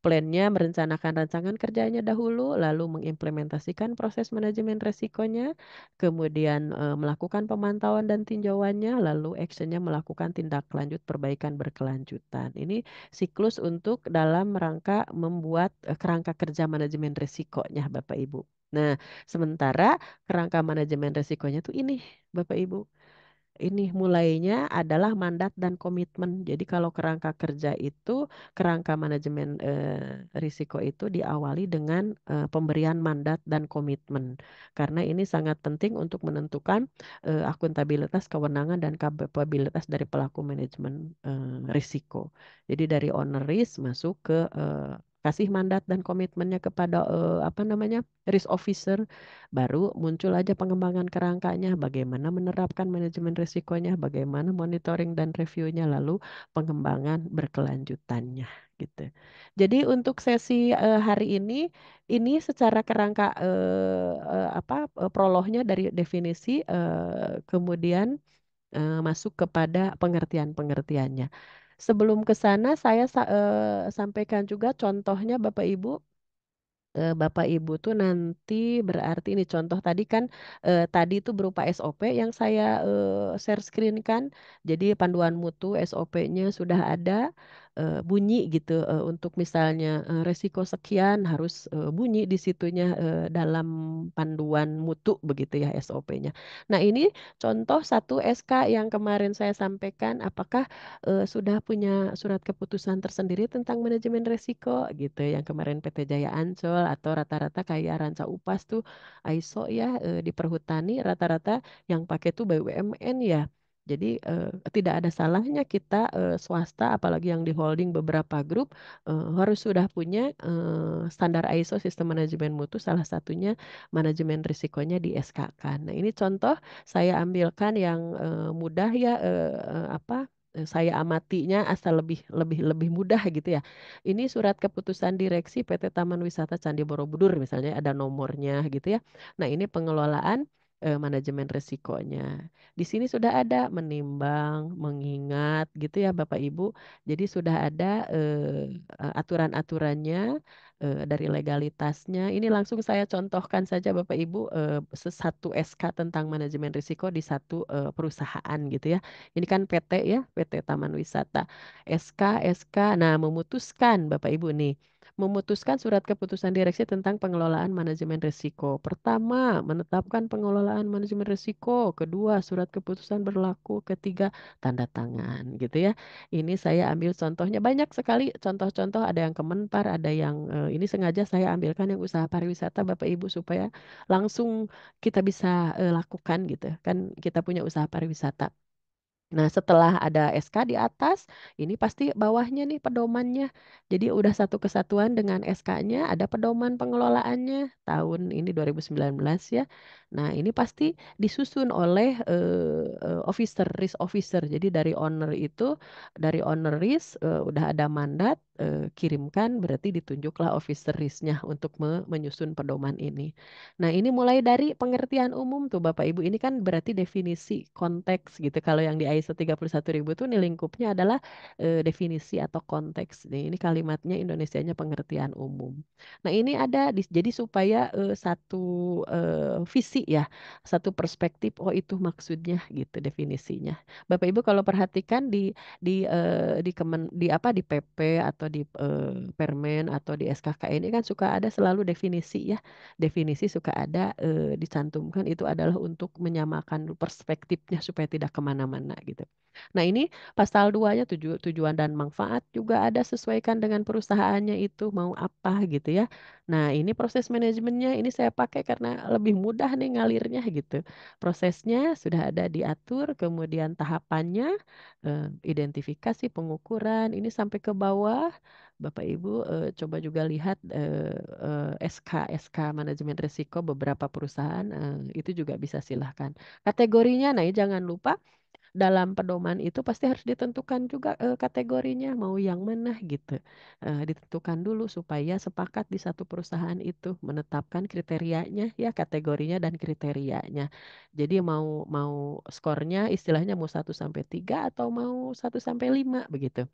Plannya merencanakan rancangan kerjanya dahulu, lalu mengimplementasikan proses manajemen resikonya, kemudian melakukan pemantauan dan tinjauannya, lalu action-nya melakukan tindak lanjut perbaikan berkelanjutan. Ini siklus untuk dalam rangka membuat kerangka kerja manajemen resikonya, Bapak Ibu. Nah, sementara kerangka manajemen risikonya tuh ini, Bapak Ibu. Ini mulainya adalah mandat dan komitmen. Jadi kalau kerangka kerja itu, kerangka manajemen risiko itu diawali dengan pemberian mandat dan komitmen. Karena ini sangat penting untuk menentukan akuntabilitas, kewenangan, dan kapabilitas dari pelaku manajemen risiko. Jadi dari owner risk masuk ke kasih mandat dan komitmennya kepada apa namanya risk officer, baru muncul aja pengembangan kerangkanya, bagaimana menerapkan manajemen risikonya, bagaimana monitoring dan reviewnya, lalu pengembangan berkelanjutannya gitu. Jadi untuk sesi hari ini secara kerangka prolognya dari definisi, kemudian masuk kepada pengertian-pengertiannya. Sebelum ke sana, saya sampaikan juga contohnya Bapak Ibu. Bapak Ibu tuh nanti berarti ini contoh tadi kan, tadi itu berupa SOP yang saya share screen kan. Jadi panduan mutu SOP-nya sudah ada bunyi gitu, untuk misalnya resiko sekian harus bunyi di situnya dalam panduan mutu begitu ya SOP-nya. Nah, ini contoh satu SK yang kemarin saya sampaikan, apakah sudah punya surat keputusan tersendiri tentang manajemen resiko gitu, yang kemarin PT Jaya Ancol atau rata-rata kayak Ranca Upas tuh ISO ya, di perhutani rata-rata yang pakai tuh BUMN ya. Jadi tidak ada salahnya kita swasta, apalagi yang di holding beberapa grup, harus sudah punya standar ISO sistem manajemen mutu, salah satunya manajemen risikonya di SK-kan. Nah, ini contoh saya ambilkan yang mudah ya, saya amatinya asal lebih lebih lebih mudah gitu ya. Ini surat keputusan direksi PT Taman Wisata Candi Borobudur misalnya, ada nomornya gitu ya. Nah, ini pengelolaan manajemen risikonya. Di sini sudah ada menimbang, mengingat gitu ya Bapak Ibu. Jadi sudah ada aturan-aturannya dari legalitasnya. Ini langsung saya contohkan saja Bapak Ibu, satu SK tentang manajemen risiko di satu perusahaan gitu ya. Ini kan PT ya, PT Taman Wisata. SK. Nah, memutuskan Bapak Ibu nih, memutuskan surat keputusan direksi tentang pengelolaan manajemen risiko. Pertama, menetapkan pengelolaan manajemen risiko. Kedua, surat keputusan berlaku. Ketiga, tanda tangan gitu ya. Ini saya ambil contohnya banyak sekali contoh-contoh, ada yang Kemenpar, ada yang ini sengaja saya ambilkan yang usaha pariwisata Bapak Ibu supaya langsung kita bisa lakukan gitu. Kan kita punya usaha pariwisata. Nah, setelah ada SK di atas, ini pasti bawahnya nih pedomannya. Jadi udah satu kesatuan dengan SK-nya, ada pedoman pengelolaannya tahun ini 2019 ya. Nah, ini pasti disusun oleh officer, risk officer. Jadi dari owner itu, dari owner risk udah ada mandat, kirimkan, berarti ditunjuklah officer risknya untuk menyusun pedoman ini. Nah, ini mulai dari pengertian umum tuh Bapak Ibu. Ini kan berarti definisi konteks gitu. Kalau yang di ISO 31000 tuh nih lingkupnya adalah definisi atau konteks. Ini kalimatnya Indonesianya pengertian umum. Nah, ini ada jadi supaya satu visi ya, satu perspektif, oh itu maksudnya gitu definisinya. Bapak Ibu kalau perhatikan di PP atau atau di Permen atau di SKKN ini kan suka ada selalu definisi ya. Definisi suka ada dicantumkan itu adalah untuk menyamakan perspektifnya supaya tidak kemana-mana gitu. Nah ini pasal 2-nya tujuan dan manfaat juga ada sesuaikan dengan perusahaannya itu mau apa gitu ya. Nah ini proses manajemennya ini saya pakai karena lebih mudah nih ngalirnya gitu. Prosesnya sudah ada diatur, kemudian tahapannya, identifikasi, pengukuran, ini sampai ke bawah. Bapak Ibu coba juga lihat SK manajemen risiko beberapa perusahaan itu juga bisa silahkan. Kategorinya, nah ini jangan lupa dalam pedoman itu pasti harus ditentukan juga kategorinya mau yang mana gitu. Ditentukan dulu supaya sepakat di satu perusahaan itu menetapkan kriterianya ya kategorinya dan kriterianya. Jadi mau mau skornya istilahnya mau 1 sampai 3 atau mau 1 sampai 5 begitu.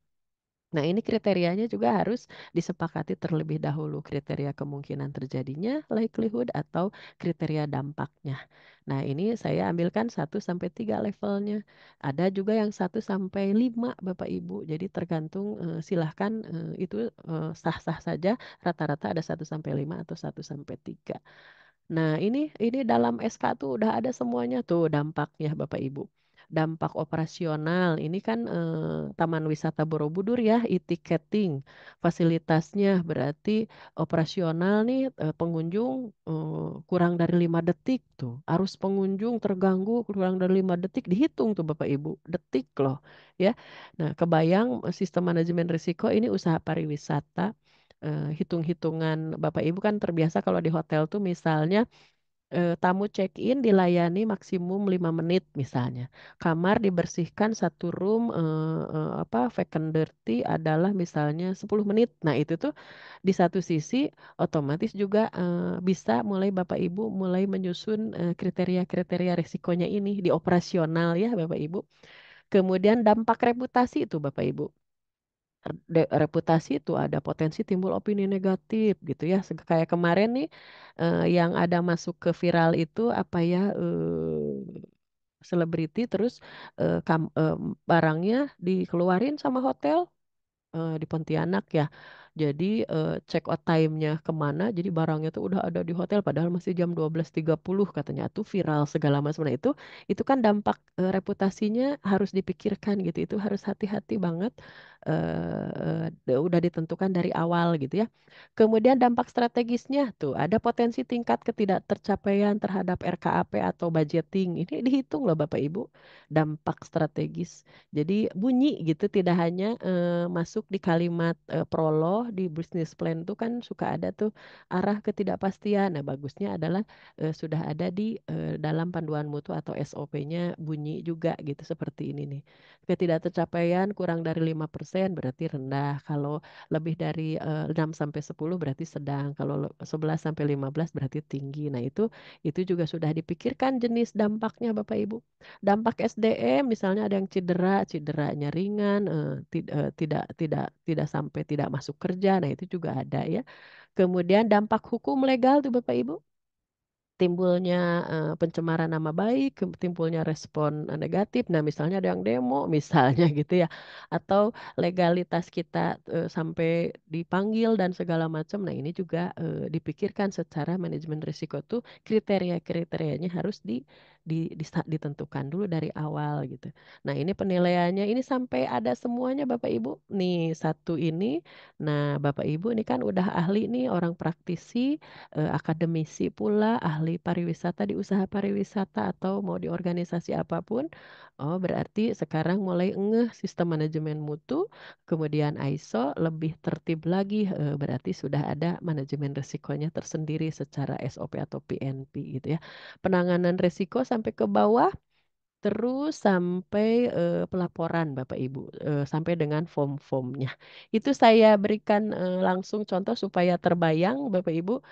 Nah, ini kriterianya juga harus disepakati terlebih dahulu, kriteria kemungkinan terjadinya, likelihood atau kriteria dampaknya. Nah, ini saya ambilkan 1 sampai 3 levelnya. Ada juga yang 1 sampai 5 Bapak Ibu. Jadi tergantung silahkan itu sah-sah saja. Rata-rata ada 1 sampai 5 atau 1 sampai 3. Nah, ini dalam SK tuh udah ada semuanya tuh dampaknya Bapak Ibu. Dampak operasional, ini kan Taman Wisata Borobudur ya, e-ticketing. Fasilitasnya berarti operasional nih pengunjung kurang dari 5 detik tuh. Arus pengunjung terganggu kurang dari 5 detik, dihitung tuh Bapak Ibu, detik loh ya. Nah, kebayang sistem manajemen risiko ini usaha pariwisata hitung-hitungan Bapak Ibu kan terbiasa kalau di hotel tuh misalnya tamu check-in dilayani maksimum 5 menit misalnya. Kamar dibersihkan satu room apa vacant dirty adalah misalnya 10 menit. Nah, itu tuh di satu sisi otomatis juga bisa mulai Bapak Ibu mulai menyusun kriteria-kriteria risikonya ini di operasional ya Bapak Ibu. Kemudian dampak reputasi itu Bapak Ibu reputasi itu ada potensi timbul opini negatif gitu ya. Kayak kemarin nih yang ada masuk ke viral itu apa ya selebriti terus barangnya dikeluarin sama hotel di Pontianak ya. Jadi check out time-nya kemana, jadi barangnya tuh udah ada di hotel padahal masih jam 12.30 katanya tuh viral segala macam. Nah itu kan dampak reputasinya harus dipikirkan gitu. Itu harus hati-hati banget udah ditentukan dari awal gitu ya. Kemudian dampak strategisnya tuh ada potensi tingkat ketidaktercapaian terhadap RKAP atau budgeting. Ini dihitung loh Bapak Ibu, dampak strategis. Jadi bunyi gitu tidak hanya masuk di kalimat prolog di business plan tuh kan suka ada tuh arah ketidakpastian. Nah, bagusnya adalah sudah ada di dalam panduan mutu atau SOP-nya bunyi juga gitu seperti ini nih. Ketidaktercapaian kurang dari 5% berarti rendah. Kalau lebih dari 6 sampai 10 berarti sedang. Kalau 11 sampai 15 berarti tinggi. Nah, itu juga sudah dipikirkan jenis dampaknya Bapak Ibu. Dampak SDM misalnya ada yang cederanya ringan, tidak sampai tidak masuk kerja. Nah, itu juga ada ya. Kemudian dampak hukum legal tuh Bapak Ibu timbulnya pencemaran nama baik, timbulnya respon negatif. Nah, misalnya ada yang demo, misalnya gitu ya, atau legalitas kita sampai dipanggil dan segala macam. Nah, ini juga dipikirkan secara manajemen risiko tuh kriteria-kriterianya harus ditentukan dulu dari awal gitu. Nah, ini penilaiannya ini sampai ada semuanya Bapak Ibu. Nih, satu ini. Nah, Bapak Ibu ini kan udah ahli nih orang praktisi akademisi pula, ahli pariwisata di usaha pariwisata atau mau di organisasi apapun. Oh, berarti sekarang mulai ngeh sistem manajemen mutu, kemudian ISO lebih tertib lagi, berarti sudah ada manajemen risikonya tersendiri secara SOP atau PNP gitu ya. Penanganan risiko sampai ke bawah terus sampai pelaporan Bapak Ibu, sampai dengan form-formnya. Itu saya berikan langsung contoh supaya terbayang Bapak Ibu,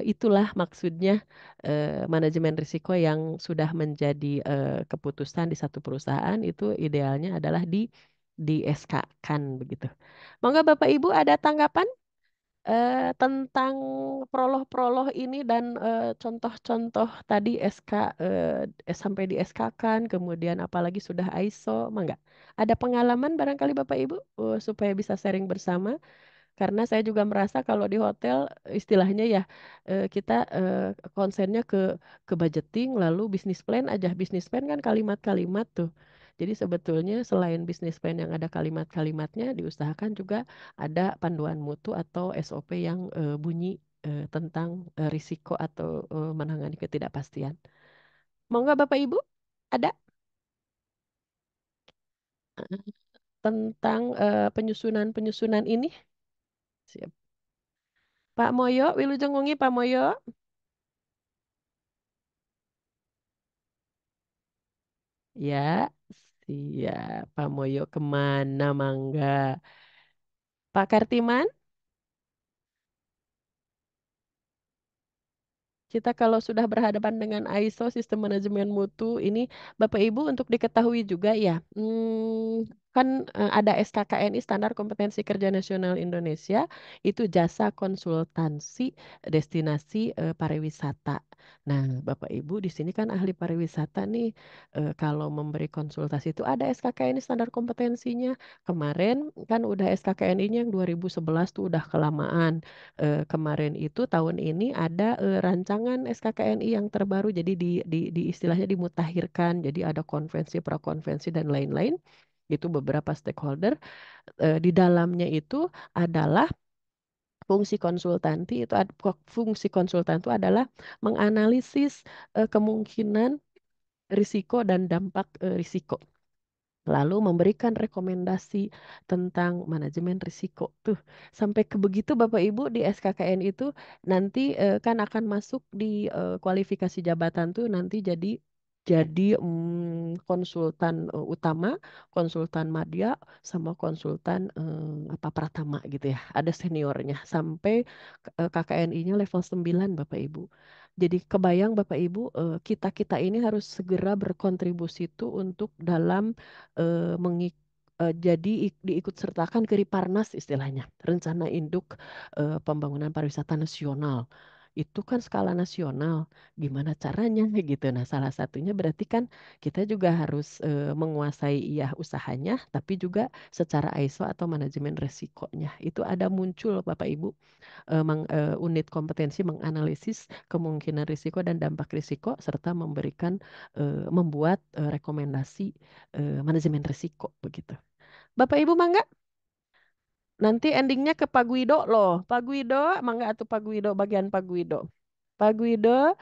itulah maksudnya manajemen risiko yang sudah menjadi keputusan di satu perusahaan itu idealnya adalah di SK-kan begitu. Monggo Bapak Ibu ada tanggapan? tentang proloh-proloh ini dan contoh-contoh tadi SK sampai di SK kan, kemudian apalagi sudah ISO, mangga. Ada pengalaman barangkali Bapak Ibu supaya bisa sharing bersama. Karena saya juga merasa kalau di hotel istilahnya ya kita konsennya ke budgeting lalu bisnis plan aja. Bisnis plan kan kalimat-kalimat tuh. Jadi sebetulnya selain bisnis plan yang ada kalimat-kalimatnya diusahakan juga ada panduan mutu atau SOP yang bunyi tentang risiko atau menangani ketidakpastian. Mau nggak Bapak Ibu? Ada tentang penyusunan-penyusunan ini? Siap. Pak Moyo, Wilujeng Wengi Pak Moyo. Ya, siap. Pak Moyo kemana, Mangga? Pak Kartiman, kita kalau sudah berhadapan dengan ISO, Sistem Manajemen Mutu, ini Bapak Ibu untuk diketahui juga ya, kan ada SKKNI Standar Kompetensi Kerja Nasional Indonesia, itu jasa konsultansi destinasi pariwisata. Nah, Bapak Ibu di sini kan ahli pariwisata nih, kalau memberi konsultasi itu ada SKKNI Standar Kompetensinya. Kemarin kan udah SKKNI-nya yang 2011 tuh udah kelamaan. Kemarin itu tahun ini ada rancangan SKKNI yang terbaru jadi di istilahnya dimutakhirkan jadi ada konvensi prakonvensi dan lain-lain itu beberapa stakeholder di dalamnya itu adalah fungsi konsultan itu adalah menganalisis kemungkinan risiko dan dampak risiko lalu memberikan rekomendasi tentang manajemen risiko. Tuh, sampai ke begitu Bapak Ibu di SKKN itu nanti kan akan masuk di kualifikasi jabatan tuh nanti jadi konsultan utama, konsultan madya, sama konsultan apa pratama gitu ya. Ada seniornya sampai KKNI-nya level 9 Bapak Ibu. Jadi kebayang Bapak Ibu kita-kita ini harus segera berkontribusi tuh untuk dalam jadi diikut sertakan ke Riparnas istilahnya, rencana induk pembangunan pariwisata nasional. Itu kan skala nasional, gimana caranya gitu. Nah, salah satunya berarti kan kita juga harus menguasai iya usahanya, tapi juga secara ISO atau manajemen resikonya. Itu ada muncul Bapak Ibu unit kompetensi menganalisis kemungkinan risiko dan dampak risiko serta membuat rekomendasi manajemen risiko begitu. Bapak Ibu mangga nanti endingnya ke Pak Guido loh. Pak Guido mangga atau Pak Guido bagian Pak Guido. Pak Guido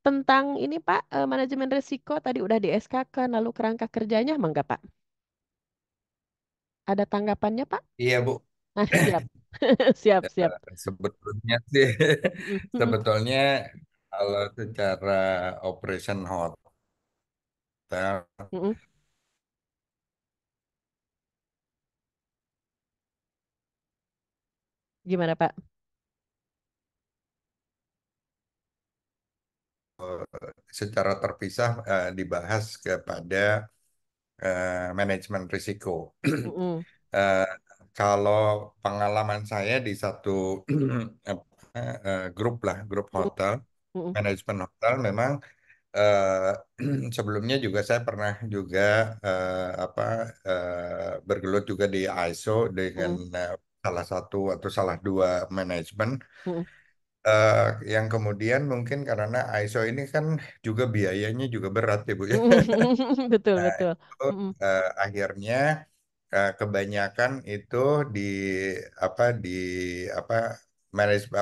tentang ini Pak manajemen risiko tadi udah di SK kan lalu kerangka kerjanya mangga Pak. Ada tanggapannya Pak? Iya, Bu. Ah, siap. Siap, siap. Sebetulnya sih, sebetulnya kalau secara operation hotel, Gimana Pak? secara terpisah dibahas kepada manajemen risiko. Mm-mm, Eh, Kalau pengalaman saya di satu apa, grup lah, grup mm-mm, hotel, mm-mm, manajemen hotel memang eh, sebelumnya juga saya pernah juga apa bergelut juga di ISO dengan mm-mm, salah satu atau salah dua manajemen mm-mm. eh, yang kemudian mungkin karena ISO ini kan juga biayanya juga berat ya Bu ya. Betul, Nah, betul. itu Mm-mm, akhirnya kebanyakan itu di di apa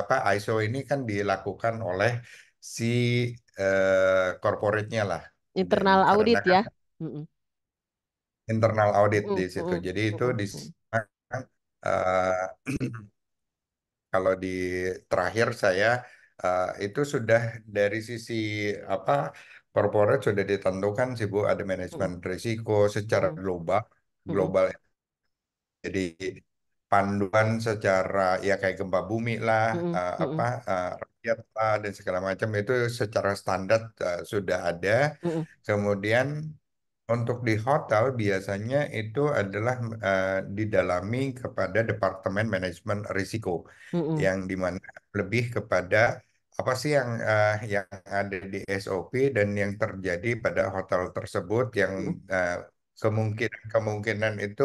apa ISO ini kan dilakukan oleh si corporate-nya lah dan internal karena audit kan ya. Mm-mm, internal audit mm-mm, di situ mm-mm, jadi itu mm-mm, di mm-mm, eh, kalau di terakhir saya itu sudah dari sisi apa corporate sudah ditentukan sih Bu ada manajemen risiko secara mm-mm, global mm-mm, global. Jadi panduan secara ya kayak gempa bumi lah, mm-mm, mm-mm, rakyat lah dan segala macam itu secara standar sudah ada. mm-mm, Kemudian untuk di hotel biasanya itu adalah didalami kepada Departemen Manajemen Risiko Mm-mm. yang dimana lebih kepada apa sih yang ada di SOP dan yang terjadi pada hotel tersebut yang Mm-mm. eh, kemungkinan itu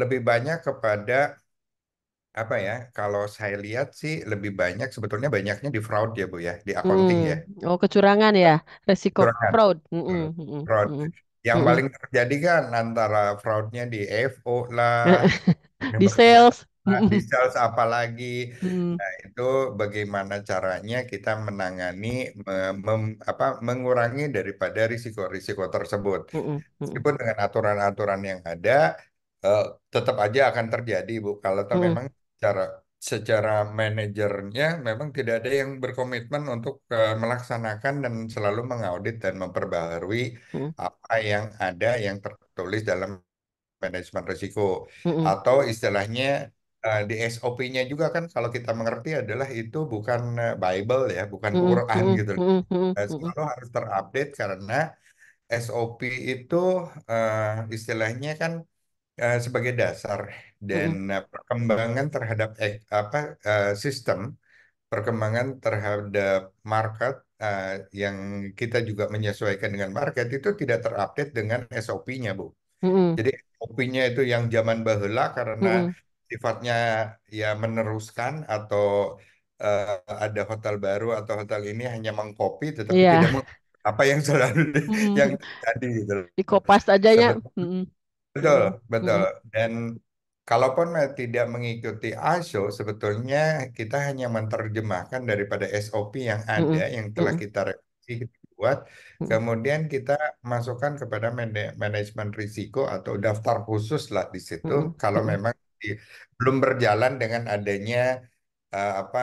lebih banyak kepada apa ya? Kalau saya lihat sih lebih banyak sebetulnya banyaknya di fraud ya Bu ya, di accounting ya. Mm. Oh, kecurangan ya, resiko Kecurangan. fraud. Mm-mm. Mm-mm. Fraud. Mm-mm. Yang Mm-mm. paling terjadi kan antara fraudnya di FO lah, yang Di berjalan sales. di Mm-mm. sales apalagi. Mm. Nah, itu bagaimana caranya kita menangani, mengurangi daripada risiko-risiko tersebut. Mm-mm. Mm-mm. Meskipun dengan aturan-aturan yang ada, eh, tetap aja akan terjadi, Bu. Kalau toh Mm-mm. memang secara secara manajernya memang tidak ada yang berkomitmen untuk melaksanakan dan selalu mengaudit dan memperbaharui Mm-mm. apa yang ada yang tertulis dalam manajemen risiko Mm-mm. atau istilahnya di SOP-nya juga kan kalau kita mengerti adalah itu bukan Bible ya, bukan Mm-mm. Quran Mm-mm. gitu. Mm-mm. Mm-mm. Selalu harus terupdate karena SOP itu istilahnya kan sebagai dasar dan Mm-mm. perkembangan terhadap sistem, perkembangan terhadap market yang kita juga menyesuaikan dengan market itu tidak terupdate dengan SOP-nya, Bu. Mm-mm. Jadi kopinya itu yang zaman bahela karena Mm-mm. sifatnya ya meneruskan atau eh, ada hotel baru atau hotel ini hanya mengcopy tetapi tidak Iya. apa yang selalu yang Mm-mm. terjadi gitu. Dikopas aja ya. Sebetulnya Mm-mm. betul, Mm-mm. betul. Mm-mm. Dan kalaupun tidak mengikuti ASO, sebetulnya kita hanya menerjemahkan daripada SOP yang ada, Mm-mm. yang telah Mm-mm. kita revisi, kita buat, Mm-mm. kemudian kita masukkan kepada manajemen risiko atau daftar khusus lah di situ. Mm-mm. Kalau Mm-mm. memang belum berjalan dengan adanya apa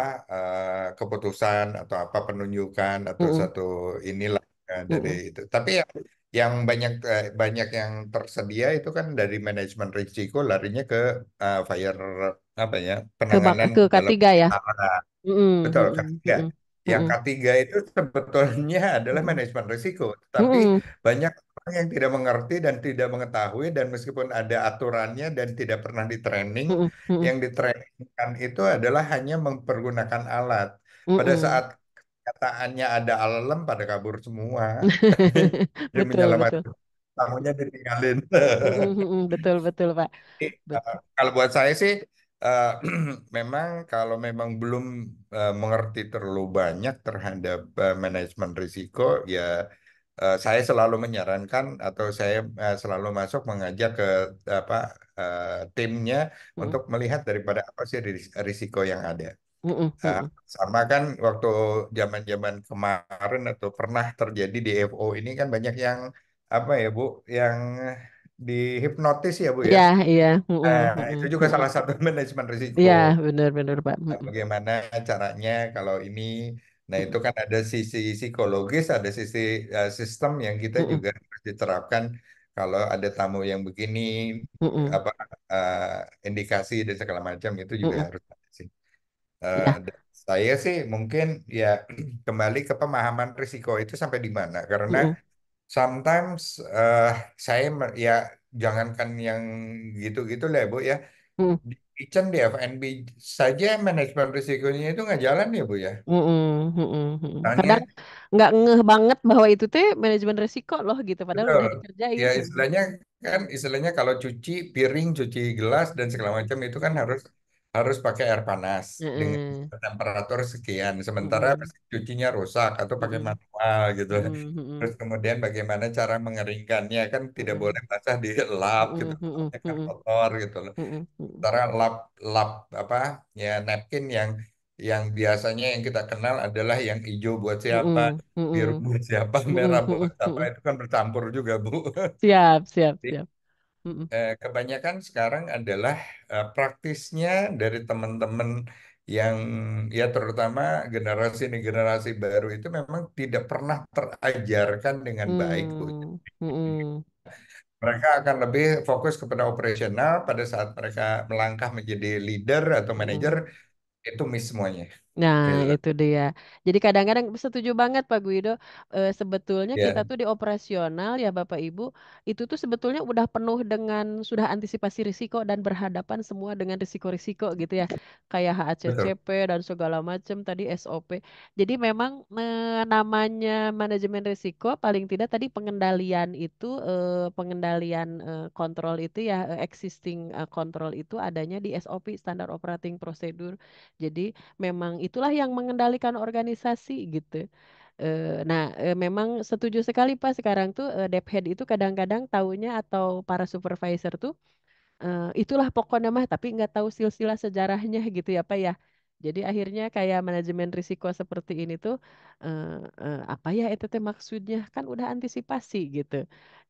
keputusan atau apa penunjukan atau Mm-mm. satu inilah dari Mm-mm. itu. Tapi yang banyak yang tersedia itu kan dari manajemen risiko larinya ke fire apa ya penanganan Ke dalam ketiga ya. perkara. Mm-mm. Betul, Mm-mm. ketiga. Mm-mm. Yang Mm-mm. ketiga itu sebetulnya adalah Mm-mm. manajemen risiko, tetapi Mm-mm. banyak orang yang tidak mengerti dan tidak mengetahui dan meskipun ada aturannya dan tidak pernah di training, Mm-mm. Mm-mm. yang ditrainingkan itu adalah hanya mempergunakan alat. Pada Mm-mm. saat kenyataannya ada alarm pada kabur semua, dia Betul, betul. menyelamatkan tamunya ditinggalin. Mm-mm. Mm-mm. Betul, betul, Pak. Betul. Kalau buat saya sih eh, memang kalau memang belum mengerti terlalu banyak terhadap manajemen risiko ya saya selalu menyarankan atau saya selalu masuk mengajak ke apa timnya Mm-mm. untuk melihat daripada apa sih risiko yang ada. Mm-mm. Eh, Mm-mm. Sama kan waktu zaman-zaman kemarin atau pernah terjadi di FO ini kan banyak yang apa ya Bu yang dihipnotis ya Bu ya. Iya, iya. Mm-mm. Nah, Mm-mm. itu juga Mm-mm. salah satu manajemen risiko. Iya, benar-benar, Pak. Nah, Mm-mm. bagaimana caranya kalau ini, nah itu Mm-mm. kan ada sisi psikologis, ada sisi sistem yang kita Mm-mm. juga harus diterapkan. Kalau ada tamu yang begini, Mm-mm. apa indikasi dan segala macam itu juga Mm-mm. harus ada sih. Iya. Dan saya sih mungkin ya kembali ke pemahaman risiko itu sampai di mana, karena Mm-mm. sometimes saya ya jangankan yang gitu-gitu lah Bu ya. Mm-mm. Di kitchen di F&B saja manajemen risikonya itu nggak jalan ya Bu ya. Mm-mm. Mm-mm. Mm-mm. Kadang Soalnya nggak ngeh banget bahwa itu teh manajemen resiko loh gitu. Padahal betul. udah dikerjain. Ya Mm-mm. istilahnya kalau cuci piring, cuci gelas dan segala macam itu kan harus harus pakai air panas dengan Mm-mm. temperatur sekian. Sementara Mm-mm. mesin cucinya rusak atau pakai Mm-mm. manual gitu. Mm-mm. Mm-mm. Terus kemudian bagaimana cara mengeringkannya kan tidak Mm-mm. boleh basah di lap gitu. Mm-mm. Mm-mm. Lapnya kan Mm-mm. kotor gitu loh. Mm-mm. Mm-mm. Sementara lap lap apa ya napkin yang biasanya yang kita kenal adalah yang hijau buat siapa, Mm-mm. biru Mm-mm. buat siapa, merah Mm-mm. buat Mm-mm. siapa Mm-mm. itu kan bercampur juga Bu. Siap, siap, Jadi, siap. Mm-mm. kebanyakan sekarang adalah praktisnya dari teman-teman yang ya terutama generasi ini generasi baru itu memang tidak pernah terajarkan dengan baik Bu. Mm. Mm-mm. Mereka akan lebih fokus kepada operasional pada saat mereka melangkah menjadi leader atau manajer Mm-mm. itu miss semuanya. Nah, Gitu. itu dia. Jadi kadang-kadang setuju banget Pak Guido. Sebetulnya kita Ya, tuh di operasional ya Bapak Ibu, itu tuh sebetulnya udah penuh dengan sudah antisipasi risiko dan berhadapan semua dengan risiko-risiko gitu ya. Kayak betul. HACCP dan segala macam tadi SOP. Jadi memang namanya manajemen risiko paling tidak tadi pengendalian itu pengendalian kontrol itu ya existing control itu adanya di SOP Standard Operating Procedure. Jadi memang itulah yang mengendalikan organisasi gitu. Nah, memang setuju sekali Pak sekarang tuh Dep Head itu kadang-kadang taunya atau para supervisor tuh itulah pokoknya mah tapi nggak tahu silsilah sejarahnya gitu ya Pak ya. Jadi akhirnya kayak manajemen risiko seperti ini tuh apa ya itu teh maksudnya kan udah antisipasi gitu.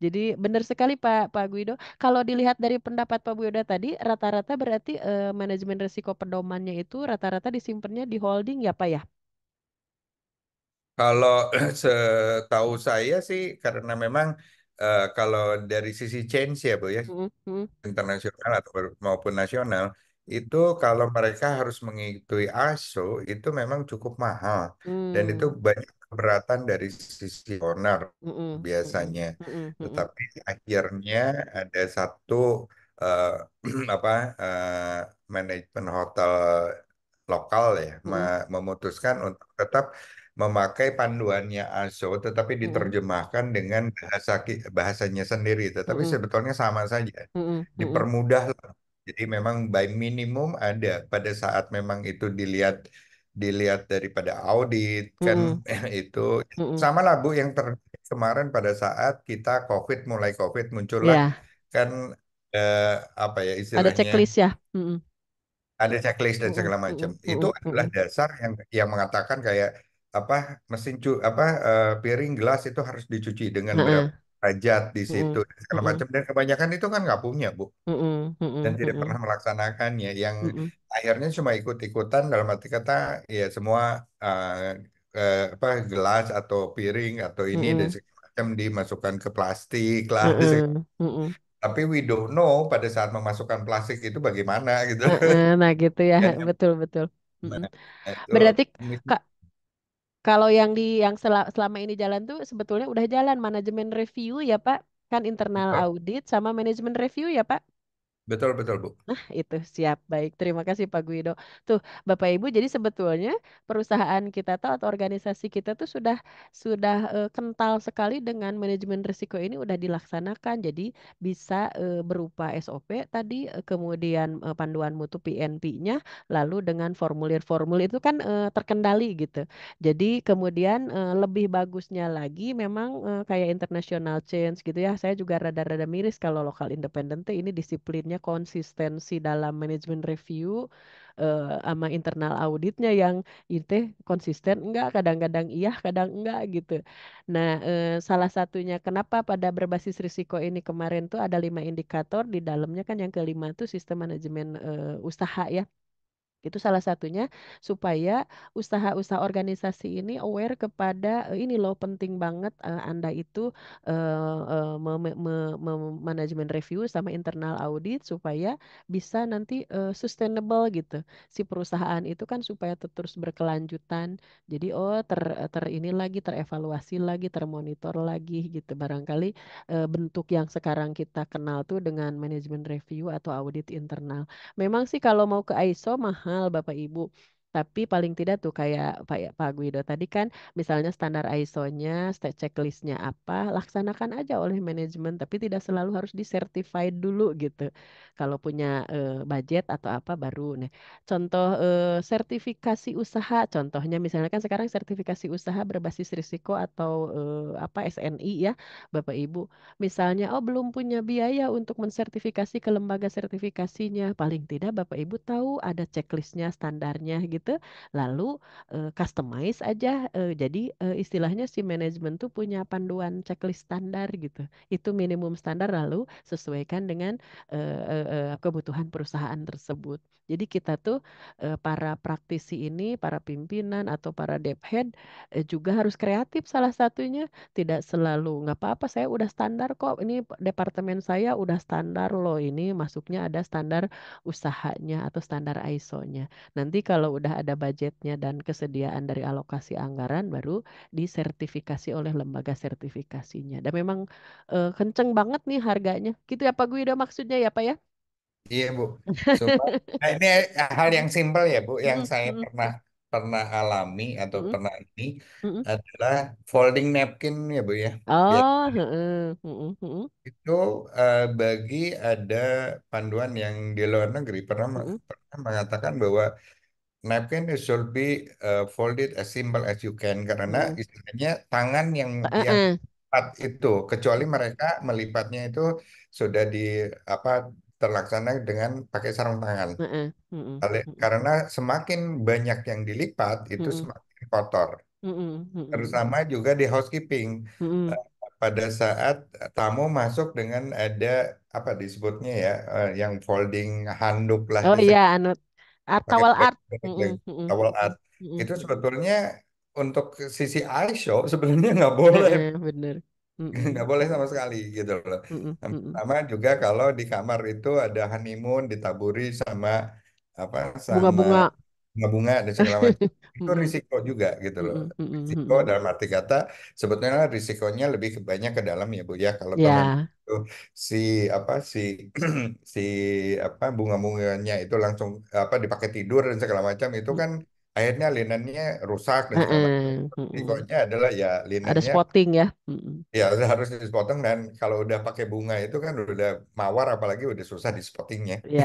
Jadi benar sekali Pak Guido. Kalau dilihat dari pendapat Pak Guido tadi rata-rata berarti manajemen risiko pedomannya itu rata-rata disimpannya di holding ya Pak ya. Kalau setahu saya sih karena memang kalau dari sisi change ya Bu ya, Mm, mm, internasional atau maupun nasional itu kalau mereka harus mengikuti ASO itu memang cukup mahal dan itu mm, banyak keberatan dari sisi owner mm, mm, biasanya. mm, mm, mm, Tetapi akhirnya ada satu eh, apa manajemen hotel lokal ya mm, memutuskan untuk tetap memakai panduannya ASO tetapi mm, diterjemahkan dengan bahasanya sendiri tetapi mm, sebetulnya sama saja mm, mm, dipermudah lah. Jadi memang by minimum ada pada saat memang itu dilihat dilihat daripada audit kan mm, itu mm, mm. sama lah Bu yang terjadi kemarin pada saat kita mulai COVID muncullah Ya, kan eh, apa ya ada istilahnya checklist ya. Mm, ada checklist dan mm, segala mm, macam. mm, Itu mm, adalah mm, dasar yang mengatakan kayak apa piring gelas itu harus dicuci dengan berapa mm. derajat di situ Mm, dan segala mm, macam dan kebanyakan itu kan nggak punya Bu mm, dan mm, tidak mm, pernah melaksanakannya yang mm, akhirnya cuma ikut-ikutan dalam arti kata ya semua eh, gelas atau piring atau ini dan mm, segala macam dimasukkan ke plastik lah mm, mm. tapi we don't know pada saat memasukkan plastik itu bagaimana gitu Nah gitu ya, kan betul betul. Mm. nah, itu Berarti Kak, kalau yang selama ini jalan tuh sebetulnya udah jalan manajemen review ya Pak, kan internal betul audit sama manajemen review ya Pak. betul betul Bu. Nah, itu siap. Baik, terima kasih Pak Guido. Tuh, Bapak Ibu, jadi sebetulnya perusahaan kita tuh atau organisasi kita tuh sudah kental sekali dengan manajemen risiko ini udah dilaksanakan. Jadi bisa berupa SOP tadi, kemudian panduan mutu PNP-nya, lalu dengan formulir-formulir itu kan terkendali gitu. Jadi kemudian lebih bagusnya lagi memang kayak international change gitu ya. Saya juga rada-rada miris kalau lokal independen tuh ini disiplinnya konsistensi dalam manajemen review sama internal auditnya yang itu konsisten enggak, kadang-kadang iya, kadang enggak gitu. Nah, salah satunya kenapa pada berbasis risiko ini kemarin tuh ada 5 indikator di dalamnya kan yang kelima tuh sistem manajemen usaha ya. Itu salah satunya supaya usaha-usaha organisasi ini aware kepada ini loh penting banget Anda itu manajemen review sama internal audit supaya bisa nanti sustainable gitu. Si perusahaan itu kan supaya terus berkelanjutan. Jadi oh ter ini lagi terevaluasi lagi, termonitor lagi gitu. Barangkali bentuk yang sekarang kita kenal tuh dengan manajemen review atau audit internal. Memang sih kalau mau ke ISO mahal Bapak Ibu. Tapi paling tidak tuh kayak Pak Guido tadi kan misalnya standar ISO-nya, checklist-nya apa, laksanakan aja oleh manajemen tapi tidak selalu harus disertified dulu gitu. Kalau punya budget atau apa baru nih. Contoh sertifikasi usaha, contohnya misalnya kan sekarang sertifikasi usaha berbasis risiko atau apa SNI ya, Bapak Ibu. Misalnya, oh belum punya biaya untuk mensertifikasi ke lembaga sertifikasinya. Paling tidak Bapak Ibu tahu ada checklistnya, standarnya gitu. Lalu customize aja. Jadi istilahnya si manajemen tuh punya panduan checklist standar gitu. Itu minimum standar lalu sesuaikan dengan kebutuhan perusahaan tersebut. Jadi kita tuh para praktisi ini, para pimpinan atau para dev head juga harus kreatif salah satunya tidak selalu nggak apa-apa saya udah standar kok ini departemen saya udah standar loh ini masuknya ada standar usahanya atau standar ISO-nya nanti kalau udah udah ada budgetnya dan kesediaan dari alokasi anggaran, baru disertifikasi oleh lembaga sertifikasinya. Dan memang kenceng banget nih harganya. Gitu ya Pak Guido maksudnya ya Pak ya? Iya Bu. Cuma nah ini hal yang simpel ya Bu, yang Mm-mm, saya mm-mm, pernah pernah alami atau mm-mm, pernah ini mm-mm. adalah folding napkin ya Bu ya. Oh, heeh, heeh, heeh, Itu bagi ada panduan yang di luar negeri heeh, pernah mengatakan bahwa napkin it should be folded as simple as you can karena heeh. istilahnya tangan yang Heeh, lipat itu kecuali mereka melipatnya itu sudah di apa terlaksana dengan pakai sarung tangan. heeh, heeh, heeh, Karena semakin banyak yang dilipat itu heeh, semakin kotor. heeh, heeh, Terutama juga di housekeeping. heeh. Eh, Pada saat tamu masuk dengan ada apa disebutnya ya, yang folding handuk lah Oh iya, istilahnya anu art pakai towel art. Heeh, flag heeh, towel heeh, art. heeh, Itu heeh. sebetulnya untuk sisi eye show sebenarnya nggak boleh, Heeh, bener. nggak Heeh, boleh heeh, sama sekali gitu loh. heeh, heeh. Sama juga kalau di kamar itu ada honeymoon ditaburi sama apa sama Bunga-bunga. bunga-bunga dan segala macam. Itu Heeh, risiko juga gitu loh. heeh, heeh, Risiko heeh. dalam arti kata sebetulnya risikonya lebih banyak ke dalam ya Bu ya. Kalau toh memang Ya, itu si apa si apa bunga-bunganya itu langsung apa dipakai tidur dan segala macam itu kan akhirnya linennya rusak dan segala macam. heeh, heeh. Risikonya adalah ya Ada linennya spotting ya. Heeh. ya udah harus dipotong dan kalau udah pakai bunga itu kan udah mawar apalagi udah susah di spottingnya. Ya,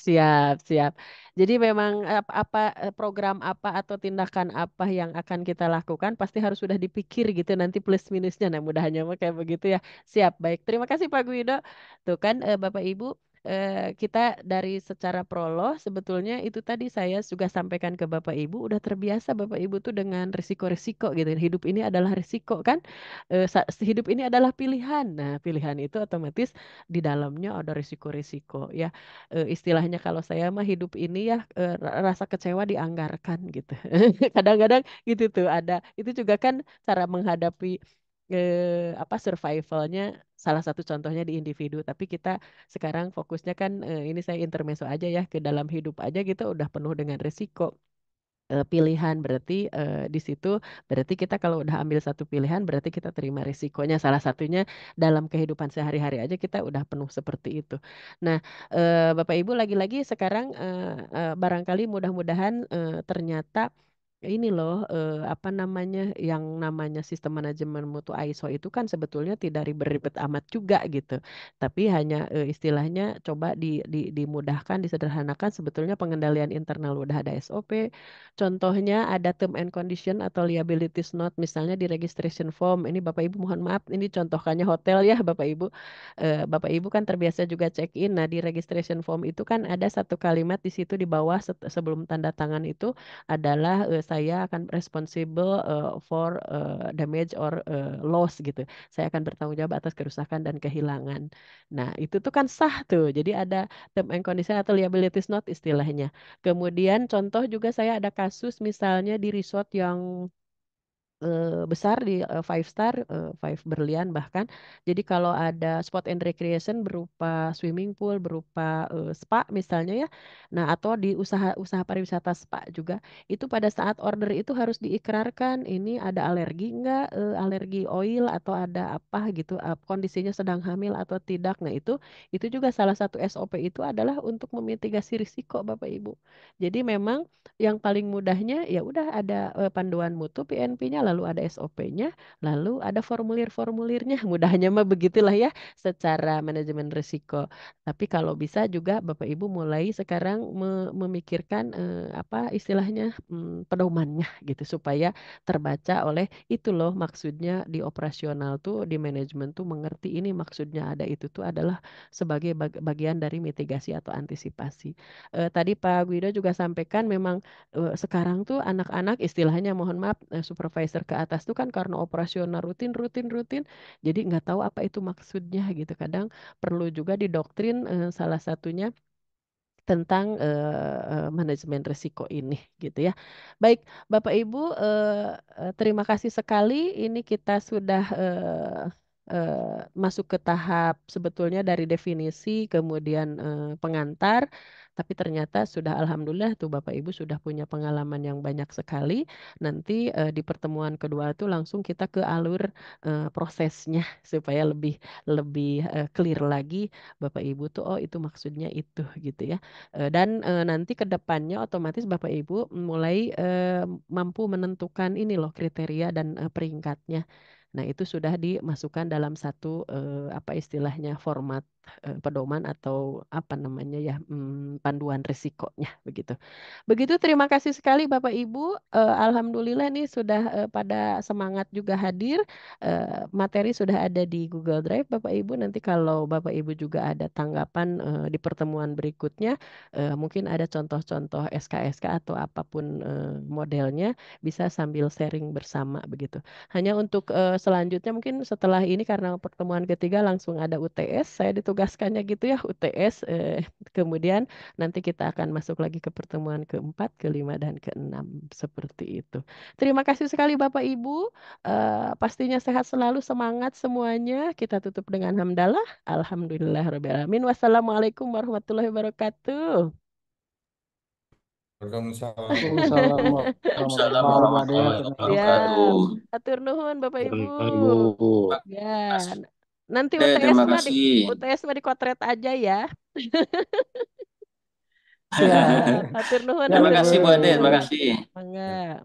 siap, siap. Jadi memang apa program apa atau tindakan apa yang akan kita lakukan pasti harus sudah dipikir gitu nanti plus minusnya. Nah, mudahannya mah kayak begitu ya. Siap, baik. Terima kasih Pak Guido. Tuh kan Bapak Ibu kita dari secara prolog sebetulnya itu tadi saya juga sampaikan ke Bapak Ibu udah terbiasa Bapak Ibu tuh dengan risiko-risiko gitu. Hidup ini adalah risiko kan? Hidup ini adalah pilihan. Nah, pilihan itu otomatis di dalamnya ada risiko-risiko ya. Istilahnya kalau saya mah hidup ini ya rasa kecewa dianggarkan gitu. Kadang-kadang gitu tuh ada. Itu juga kan cara menghadapi apa survivalnya salah satu contohnya di individu. Tapi kita sekarang fokusnya kan ini saya intermezzo aja ya ke dalam hidup aja gitu udah penuh dengan risiko pilihan berarti di situ berarti kita kalau udah ambil satu pilihan berarti kita terima risikonya salah satunya dalam kehidupan sehari-hari aja kita udah penuh seperti itu. Nah, Bapak Ibu lagi-lagi sekarang barangkali mudah-mudahan ternyata ini loh apa namanya yang namanya sistem manajemen mutu ISO itu kan sebetulnya tidak ribet-ribet amat juga gitu. Tapi hanya istilahnya coba dimudahkan, disederhanakan sebetulnya pengendalian internal udah ada SOP. Contohnya ada term and condition atau liabilities note misalnya di registration form. Ini Bapak Ibu mohon maaf ini contohkannya hotel ya Bapak Ibu. Bapak Ibu kan terbiasa juga check in. Nah, di registration form itu kan ada satu kalimat di situ di bawah sebelum tanda tangan itu adalah saya akan responsible for damage or loss gitu. Saya akan bertanggung jawab atas kerusakan dan kehilangan. Nah, itu tuh kan sah tuh. Jadi ada term and condition atau liabilities note istilahnya. Kemudian contoh juga saya ada kasus misalnya di resort yang besar di five star, five berlian bahkan. Jadi kalau ada spot and recreation berupa swimming pool, berupa spa misalnya ya. Nah, atau di usaha pariwisata spa juga, itu pada saat order itu harus diikrarkan ini ada alergi enggak, alergi oil atau ada apa gitu, kondisinya sedang hamil atau tidak. Nah, itu juga salah satu SOP itu adalah untuk memitigasi risiko Bapak Ibu. Jadi memang yang paling mudahnya ya udah ada panduan mutu PNP-nya, lalu ada SOP-nya, lalu ada formulir-formulirnya. Mudahnya mah begitulah ya secara manajemen risiko. Tapi kalau bisa juga Bapak Ibu mulai sekarang memikirkan apa istilahnya pedomannya gitu supaya terbaca oleh itu loh maksudnya di operasional tuh di manajemen tuh mengerti ini maksudnya ada itu tuh adalah sebagai bagian dari mitigasi atau antisipasi. Tadi Pak Guido juga sampaikan memang sekarang tuh anak-anak istilahnya mohon maaf supervisor ke atas tuh kan karena operasional rutin rutin rutin jadi nggak tahu apa itu maksudnya gitu kadang perlu juga didoktrin salah satunya tentang manajemen risiko ini gitu ya. Baik, Bapak Ibu, terima kasih sekali. Ini kita sudah masuk ke tahap sebetulnya dari definisi, kemudian pengantar. Tapi ternyata sudah alhamdulillah tuh Bapak Ibu sudah punya pengalaman yang banyak sekali. Nanti di pertemuan kedua itu langsung kita ke alur prosesnya supaya lebih lebih clear lagi Bapak Ibu tuh oh itu maksudnya itu gitu ya. Dan nanti ke depannya otomatis Bapak Ibu mulai mampu menentukan ini loh kriteria dan peringkatnya. Nah, itu sudah dimasukkan dalam satu apa istilahnya format pedoman atau apa namanya ya panduan risikonya begitu. Begitu terima kasih sekali Bapak Ibu. Alhamdulillah nih sudah pada semangat juga hadir. Materi sudah ada di Google Drive Bapak Ibu. Nanti kalau Bapak Ibu juga ada tanggapan di pertemuan berikutnya, mungkin ada contoh-contoh SK-SK atau apapun modelnya bisa sambil sharing bersama begitu. Hanya untuk selanjutnya mungkin setelah ini karena pertemuan ketiga langsung ada UTS, saya ditugaskannya gitu ya UTS. Kemudian nanti kita akan masuk lagi ke pertemuan keempat, kelima, dan keenam seperti itu. Terima kasih sekali Bapak Ibu. Pastinya sehat selalu, semangat semuanya. Kita tutup dengan hamdalah. Alhamdulillahirobbilalamin. Wassalamualaikum warahmatullahi wabarakatuh. Waalaikumsalam Waalaikumsalam Waalaikumsalam warahmatullahi warahmatullahi wabarakatuh. Ya, wabarakatuh. atur nuhun Bapak Ibu. Ibu. Ya, nanti Terima kasih. UTS mah dikotret aja ya. Ya, Atur nuhun, ya Terima atur kasih Bu Ibu. Ade, terima nuhun. kasih. Mangga.